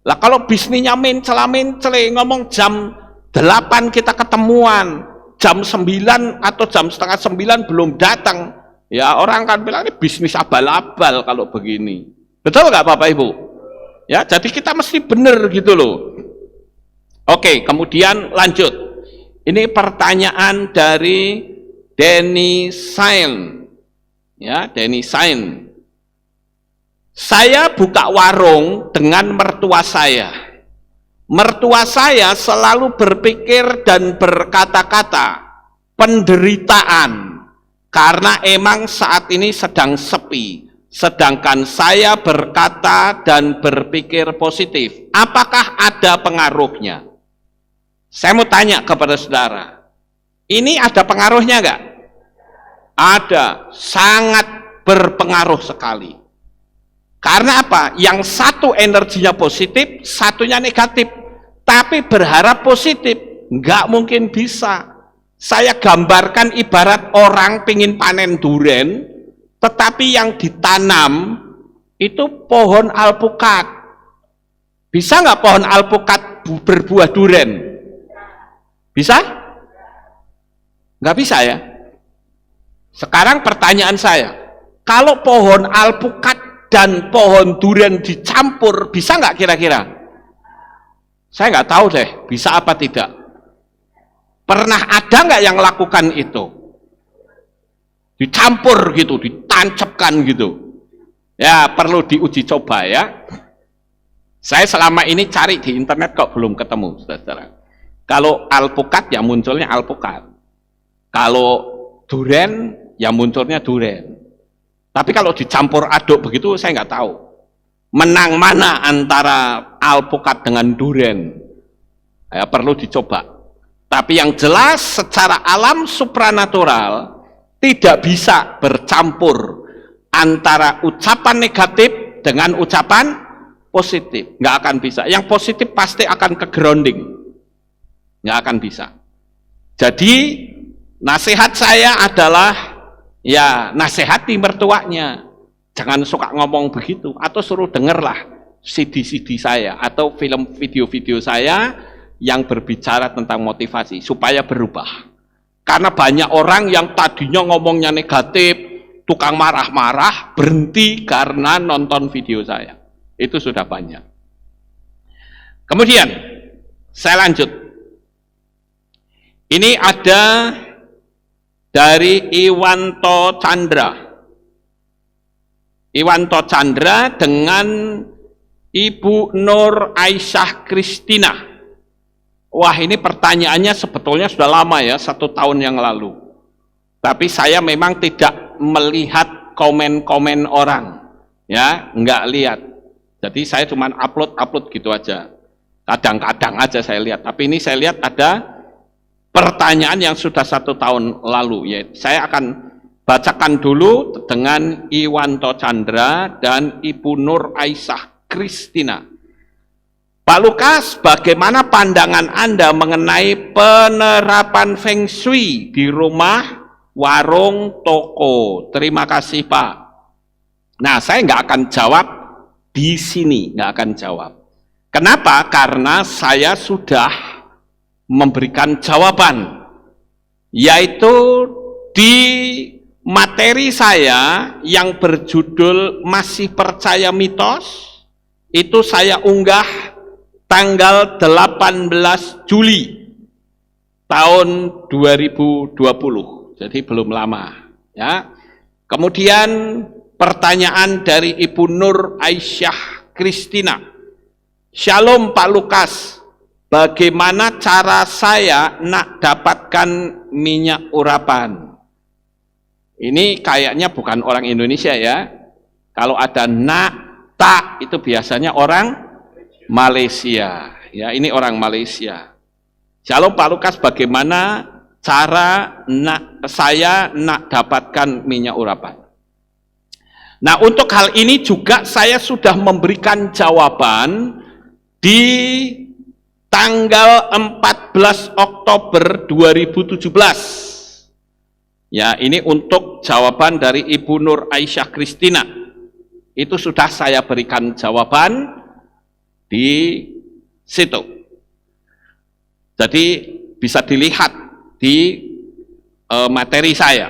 Lah kalau bisnisnya mencela-mencele, ngomong jam 8 kita ketemuan, jam 9 atau jam setengah 9 belum datang, ya orang kan bilang ini bisnis abal-abal kalau begini. Betul nggak Bapak Ibu? Ya, jadi kita mesti benar gitu loh. Oke, kemudian lanjut. Ini pertanyaan dari Denny Sain. Ya, Denny Sain. Saya buka warung dengan mertua saya. Mertua saya selalu berpikir dan berkata-kata penderitaan karena emang saat ini sedang sepi. Sedangkan saya berkata dan berpikir positif. Apakah ada pengaruhnya? Saya mau tanya kepada saudara. Ini ada pengaruhnya enggak? Ada, sangat berpengaruh sekali. Karena apa? Yang satu energinya positif, satunya negatif. Tapi berharap positif, nggak mungkin bisa. Saya gambarkan ibarat orang pingin panen duren, tetapi yang ditanam itu pohon alpukat. Bisa nggak pohon alpukat berbuah duren? Bisa? Nggak bisa ya? Sekarang pertanyaan saya, kalau pohon alpukat dan pohon durian dicampur, bisa nggak kira-kira? Saya nggak tahu deh, bisa apa tidak. Pernah ada nggak yang lakukan itu? Dicampur gitu, ditancapkan gitu. Ya, perlu diuji coba ya. Saya selama ini cari di internet kok belum ketemu, saudara. Kalau alpukat ya munculnya alpukat. Kalau durian ya munculnya durian. Tapi kalau dicampur aduk begitu saya nggak tahu. Menang mana antara alpukat dengan durian? Ya, perlu dicoba. Tapi yang jelas secara alam supranatural tidak bisa bercampur antara ucapan negatif dengan ucapan positif. Nggak akan bisa. Yang positif pasti akan ke grounding. Nggak akan bisa. Jadi nasihat saya adalah ya nasihati mertuanya, jangan suka ngomong begitu, atau suruh dengarlah CD-CD saya atau film video-video saya yang berbicara tentang motivasi supaya berubah. Karena banyak orang yang tadinya ngomongnya negatif, tukang marah-marah, berhenti karena nonton video saya. Itu sudah banyak. Kemudian saya lanjut. Ini ada dari Iwanto Chandra. Iwanto Chandra dengan Ibu Nur Aisyah Kristina. Wah, ini pertanyaannya sebetulnya sudah lama ya, 1 tahun yang lalu. Tapi saya memang tidak melihat komen-komen orang, ya, nggak lihat. Jadi saya cuma upload gitu aja. Kadang-kadang aja saya lihat. Tapi ini saya lihat ada pertanyaan yang sudah 1 tahun lalu, ya. Saya akan bacakan dulu dengan Iwanto Chandra dan Ibu Nur Aisyah Kristina. Pak Lukas, bagaimana pandangan Anda mengenai penerapan Feng Shui di rumah, warung, toko? Terima kasih, Pak. Nah, saya nggak akan jawab di sini, nggak akan jawab. Kenapa? Karena saya sudah memberikan jawaban, yaitu di materi saya yang berjudul Masih Percaya Mitos, itu saya unggah tanggal 18 Juli tahun 2020, jadi belum lama ya. Kemudian pertanyaan dari Ibu Nur Aisyah Kristina. Shalom Pak Lukas, bagaimana cara saya nak dapatkan minyak urapan? Ini kayaknya bukan orang Indonesia ya. Kalau ada nak, tak, itu biasanya orang Malaysia. Ya, ini orang Malaysia. Shalom Pak Lukas, bagaimana cara saya nak dapatkan minyak urapan? Nah, untuk hal ini juga saya sudah memberikan jawaban di tanggal 14 Oktober 2017. Ya, ini untuk jawaban dari Ibu Nur Aisyah Kristina. Itu sudah saya berikan jawaban di situ. Jadi bisa dilihat di materi saya.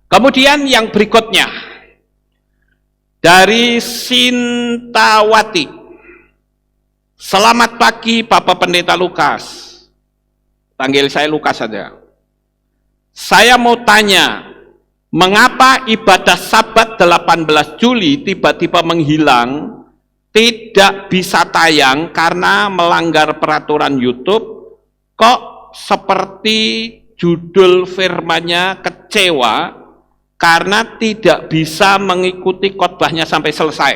Kemudian yang berikutnya dari Sintawati. Selamat pagi Bapak Pendeta Lukas. Panggil saya Lukas saja. Saya mau tanya, mengapa ibadah Sabat 18 Juli tiba-tiba menghilang, tidak bisa tayang karena melanggar peraturan YouTube? Kok seperti judul firmannya kecewa karena tidak bisa mengikuti khotbahnya sampai selesai?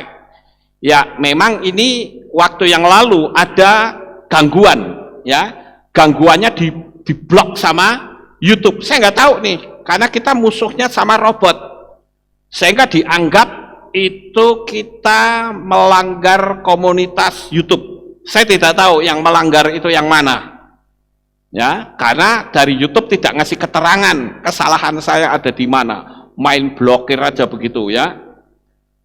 Ya, memang ini waktu yang lalu ada gangguan, ya. Gangguannya diblok sama YouTube. Saya nggak tahu nih karena kita musuhnya sama robot, sehingga dianggap itu kita melanggar komunitas YouTube. Saya tidak tahu yang melanggar itu yang mana, ya, karena dari YouTube tidak ngasih keterangan kesalahan saya ada di mana, main blokir aja begitu ya.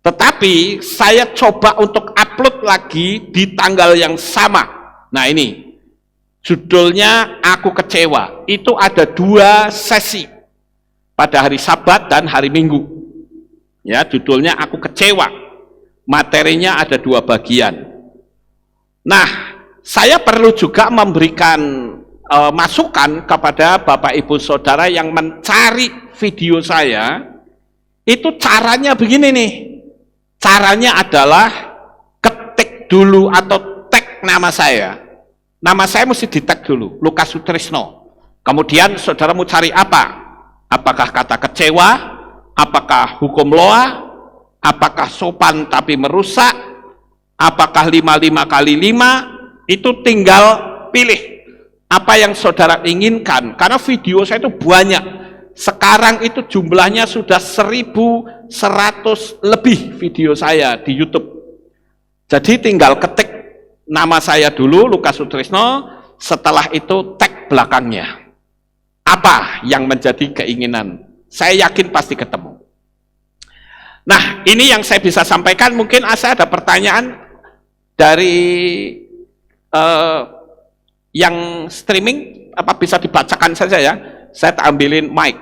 Tetapi saya coba untuk upload lagi di tanggal yang sama. Nah ini judulnya Aku Kecewa. Itu ada 2 sesi pada hari Sabat dan hari Minggu. Ya, judulnya Aku Kecewa. Materinya ada 2 bagian. Nah, saya perlu juga memberikan masukan kepada Bapak Ibu Saudara yang mencari video saya. Itu caranya begini nih. Caranya adalah ketik dulu atau tag nama saya. Nama saya mesti di tag dulu, Lukas Sutrisno. Kemudian saudara mau cari apa? Apakah kata kecewa? Apakah hukum loa? Apakah sopan tapi merusak? Apakah 55 kali 5? Itu tinggal pilih apa yang saudara inginkan. Karena video saya itu banyak. Sekarang itu jumlahnya sudah 1.100 lebih video saya di YouTube. Jadi tinggal ketik nama saya dulu, Lukas Sutrisno, setelah itu tag belakangnya. Apa yang menjadi keinginan? Saya yakin pasti ketemu. Nah, ini yang saya bisa sampaikan. Mungkin saya ada pertanyaan dari yang streaming, apa bisa dibacakan saja ya? Saya ambilin mic.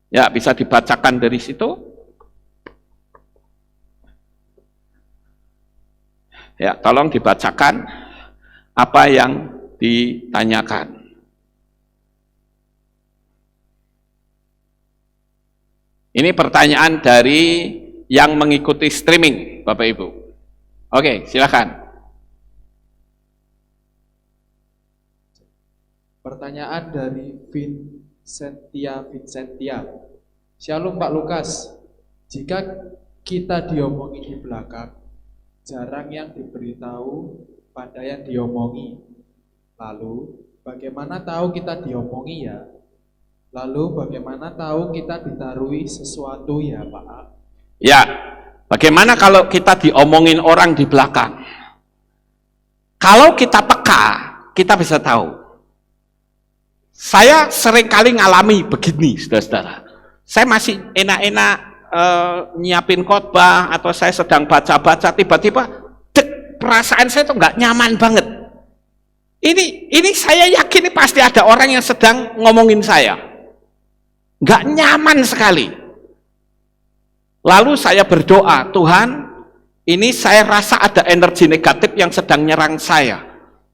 Ya, bisa dibacakan dari situ. Ya, tolong dibacakan apa yang ditanyakan. Ini pertanyaan dari yang mengikuti streaming, Bapak Ibu. Oke, silakan. Pertanyaan dari Vincentia. Shalom Pak Lukas, jika kita diomongi di belakang, jarang yang diberitahu pada yang diomongi. Lalu, bagaimana tahu kita diomongi ya? Lalu, bagaimana tahu kita ditaruhi sesuatu ya Pak? Ya, bagaimana kalau kita diomongin orang di belakang? Kalau kita peka, kita bisa tahu. Saya seringkali ngalami begini, saudara-saudara. Saya masih enak-enak nyiapin khotbah atau saya sedang baca-baca, tiba-tiba perasaan saya tuh nggak nyaman banget. Ini saya yakin pasti ada orang yang sedang ngomongin saya. Nggak nyaman sekali. Lalu saya berdoa, Tuhan, ini saya rasa ada energi negatif yang sedang nyerang saya.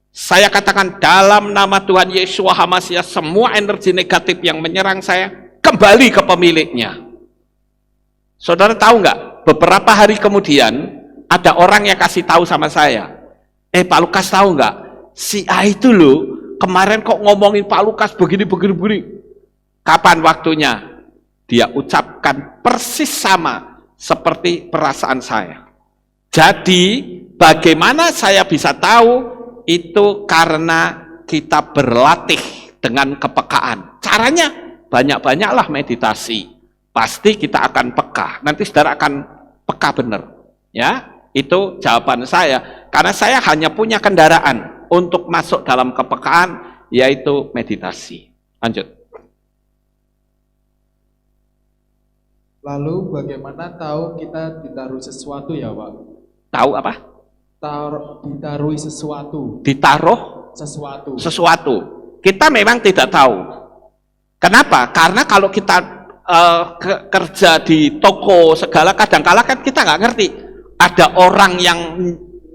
Saya katakan dalam nama Tuhan Yesus HaMasiah, semua energi negatif yang menyerang saya kembali ke pemiliknya. Saudara tahu nggak? Beberapa hari kemudian ada orang yang kasih tahu sama saya, Pak Lukas tahu nggak? Si A itu loh kemarin kok ngomongin Pak Lukas begini. Kapan waktunya? Dia ucapkan persis sama seperti perasaan saya. Jadi bagaimana saya bisa tahu? Itu karena kita berlatih dengan kepekaan. Caranya banyak-banyaklah meditasi. Pasti kita akan peka. Nanti saudara akan peka benar. Ya, itu jawaban saya. Karena saya hanya punya kendaraan untuk masuk dalam kepekaan, yaitu meditasi. Lanjut. Lalu bagaimana tahu kita ditaruh sesuatu ya Pak? Tahu apa? Ditaruh sesuatu. Ditaruh sesuatu. Kita memang tidak tahu. Kenapa? Karena kalau kita kerja di toko segala, kadang-kala kan kita nggak ngerti. Ada orang yang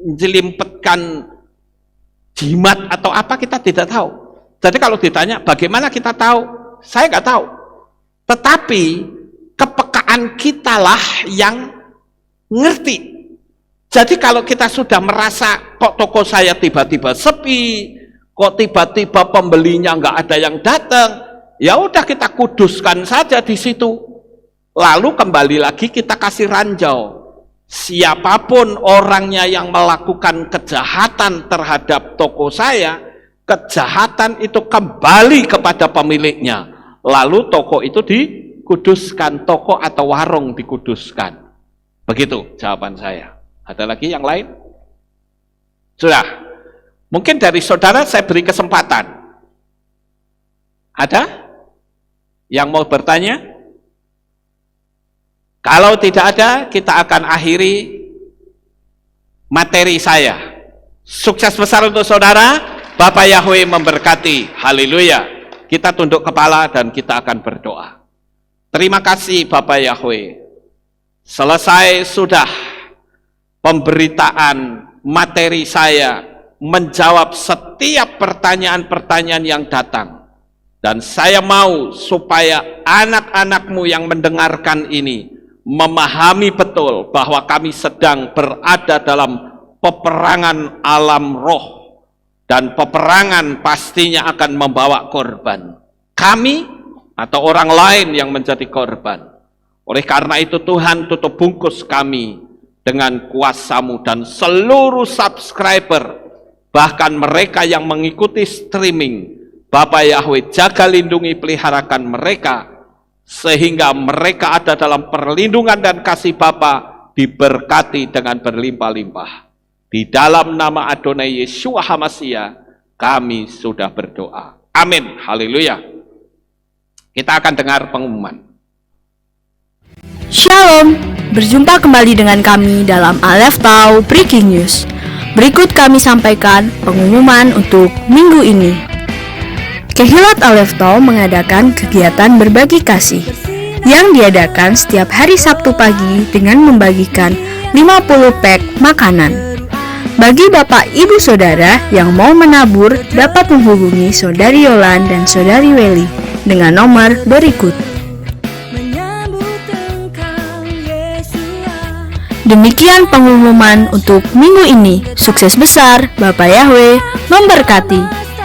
menjelimpetkan jimat atau apa, kita tidak tahu. Jadi kalau ditanya bagaimana kita tahu, saya nggak tahu. Tetapi kepekaan kitalah yang ngerti. Jadi kalau kita sudah merasa kok toko saya tiba-tiba sepi, kok tiba-tiba pembelinya nggak ada yang datang, ya udah kita kuduskan saja di situ. Lalu kembali lagi kita kasih ranjau. Siapapun orangnya yang melakukan kejahatan terhadap toko saya, kejahatan itu kembali kepada pemiliknya. Lalu toko itu dikuduskan, toko atau warung dikuduskan. Begitu jawaban saya. Ada lagi yang lain? Sudah. Mungkin dari saudara saya beri kesempatan. Ada yang mau bertanya? Kalau tidak ada, kita akan akhiri materi saya. Sukses besar untuk saudara. Bapak Yahweh memberkati. Haleluya. Kita tunduk kepala dan kita akan berdoa. Terima kasih Bapak Yahweh. Selesai sudah pemberitaan materi saya menjawab setiap pertanyaan-pertanyaan yang datang. Dan saya mau supaya anak-anakmu yang mendengarkan ini memahami betul bahwa kami sedang berada dalam peperangan alam roh. Dan peperangan pastinya akan membawa korban. Kami atau orang lain yang menjadi korban. Oleh karena itu Tuhan tutup bungkus kami dengan kuasa-Mu dan seluruh subscriber, bahkan mereka yang mengikuti streaming, Bapak Yahweh jaga lindungi peliharakan mereka, sehingga mereka ada dalam perlindungan dan kasih Bapa, diberkati dengan berlimpah-limpah. Di dalam nama Adonai Yeshua HaMashiach, kami sudah berdoa. Amin. Haleluya. Kita akan dengar pengumuman. Shalom, berjumpa kembali dengan kami dalam Aleph Tau Breaking News. Berikut kami sampaikan pengumuman untuk minggu ini. Kehilat Aleph Tau mengadakan kegiatan berbagi kasih yang diadakan setiap hari Sabtu pagi dengan membagikan 50 pack makanan. Bagi Bapak Ibu Saudara yang mau menabur dapat menghubungi Saudari Yolan dan Saudari Weli dengan nomor berikut. Demikian pengumuman untuk minggu ini. Sukses besar, Bapak Yahweh memberkati.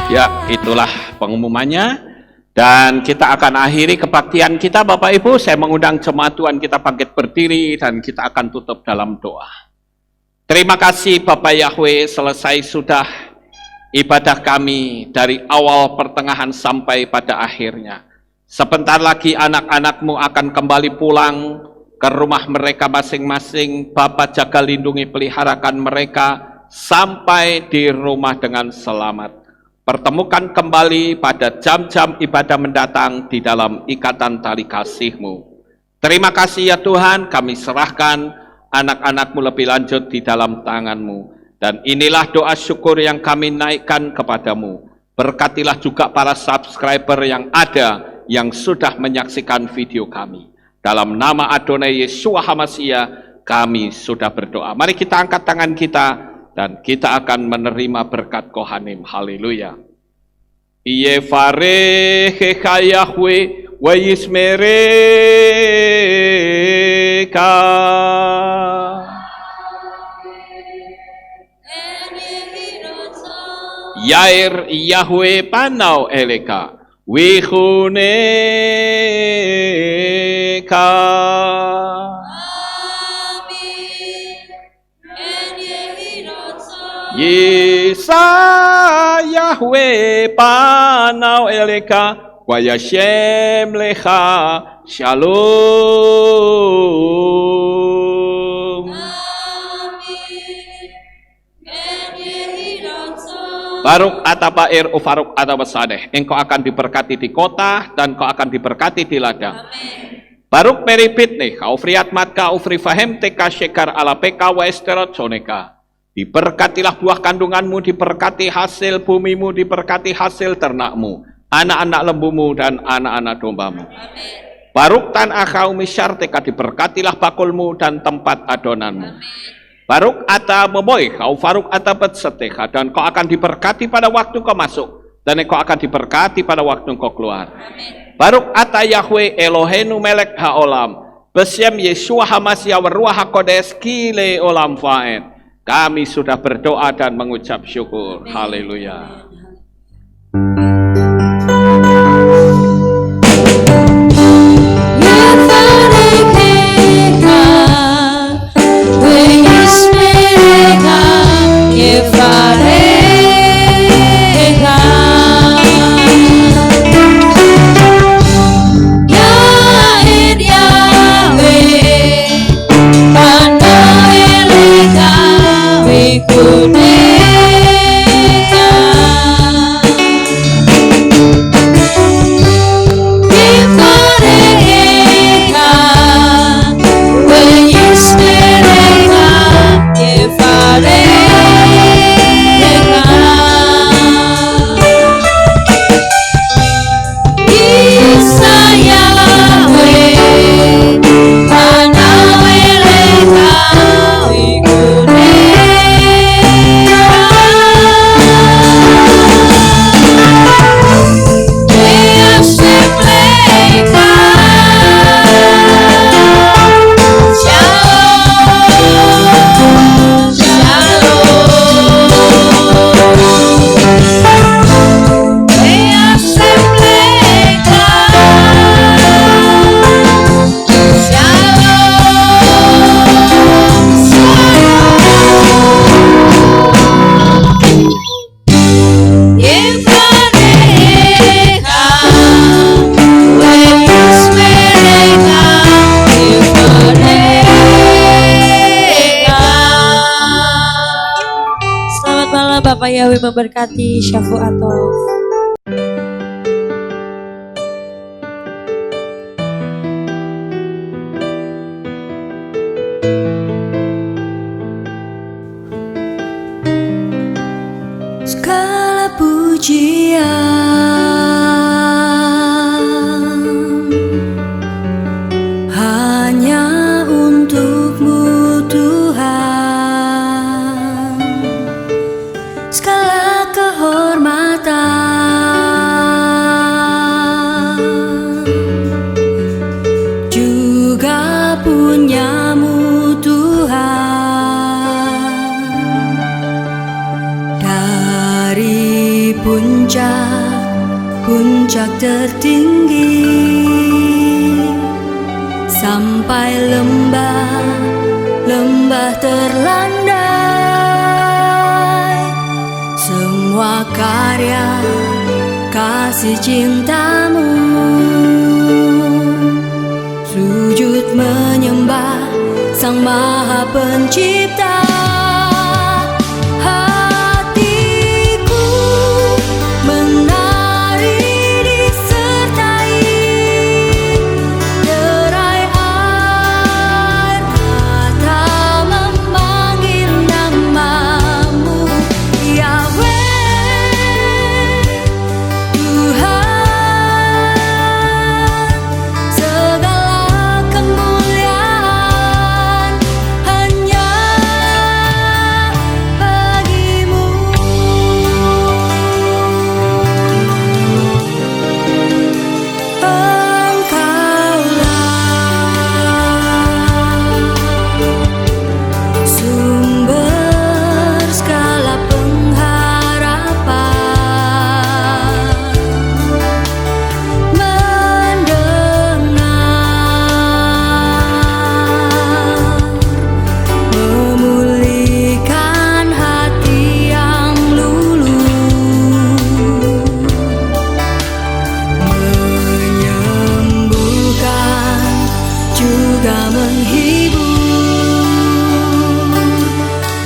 Ya, itulah pengumumannya. Dan kita akan akhiri kebaktian kita Bapak Ibu. Saya mengundang jemaat Tuhan kita bangkit berdiri dan kita akan tutup dalam doa. Terima kasih Bapak Yahweh, selesai sudah ibadah kami dari awal pertengahan sampai pada akhirnya. Sebentar lagi anak-anak-Mu akan kembali pulang ke rumah mereka masing-masing. Bapa jaga lindungi peliharakan mereka sampai di rumah dengan selamat. Pertemukan kembali pada jam-jam ibadah mendatang di dalam ikatan tali kasih-Mu. Terima kasih ya Tuhan, kami serahkan anak-anak-Mu lebih lanjut di dalam tangan-Mu. Dan inilah doa syukur yang kami naikkan kepadamu. Berkatilah juga para subscriber yang ada, yang sudah menyaksikan video kami. Dalam nama Adonai Yeshua HaMashiach, kami sudah berdoa. Mari kita angkat tangan kita, dan kita akan menerima berkat Kohanim. Haleluya. Yevarechecha Yahweh wa yismereka. Yair Yahweh panau eleka wihuneka. Yesa Yahweh panau eleka wa yashem lecha shalom. Baruk atabair ufaruk atabasadeh. Engkau akan diberkati di kota dan kau akan diberkati di ladang. Baruk peripit nih, kau friat matka ufri fahem teka shekar ala peka wa esterot soneka. Diberkatilah buah kandunganmu, diberkati hasil bumimu, diberkati hasil ternakmu, anak-anak lembumu dan anak-anak dombamu. Baruk tan akau misyar teka, diberkatilah bakulmu dan tempat adonanmu. Baruk ata boboy, kau faruk ata betseteha, dan kau akan diberkati pada waktu kau masuk, dan kau akan diberkati pada waktu kau keluar. Baruk ata Yahweh Elohenu melek haolam, besyam Yeshua HaMashiach wa HaKodes kile olam faed. Kami sudah berdoa dan mengucap syukur. Haleluya. Yevarechecha Yahweh memberkati. Syafu'atov. Segala pujian hanya untuk-Mu Tuhan, segala kehormatan juga punya-Mu Tuhan. Dari puncak tertinggi sampai lembah terlandai, semua karya kasih cinta-Mu, sujud menyembah Sang Maha Pencipta.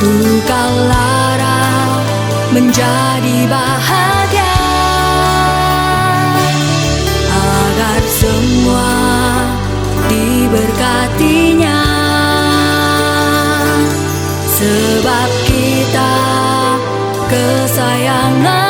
Duka lara menjadi bahagia, agar semua diberkatinya, sebab kita kesayangan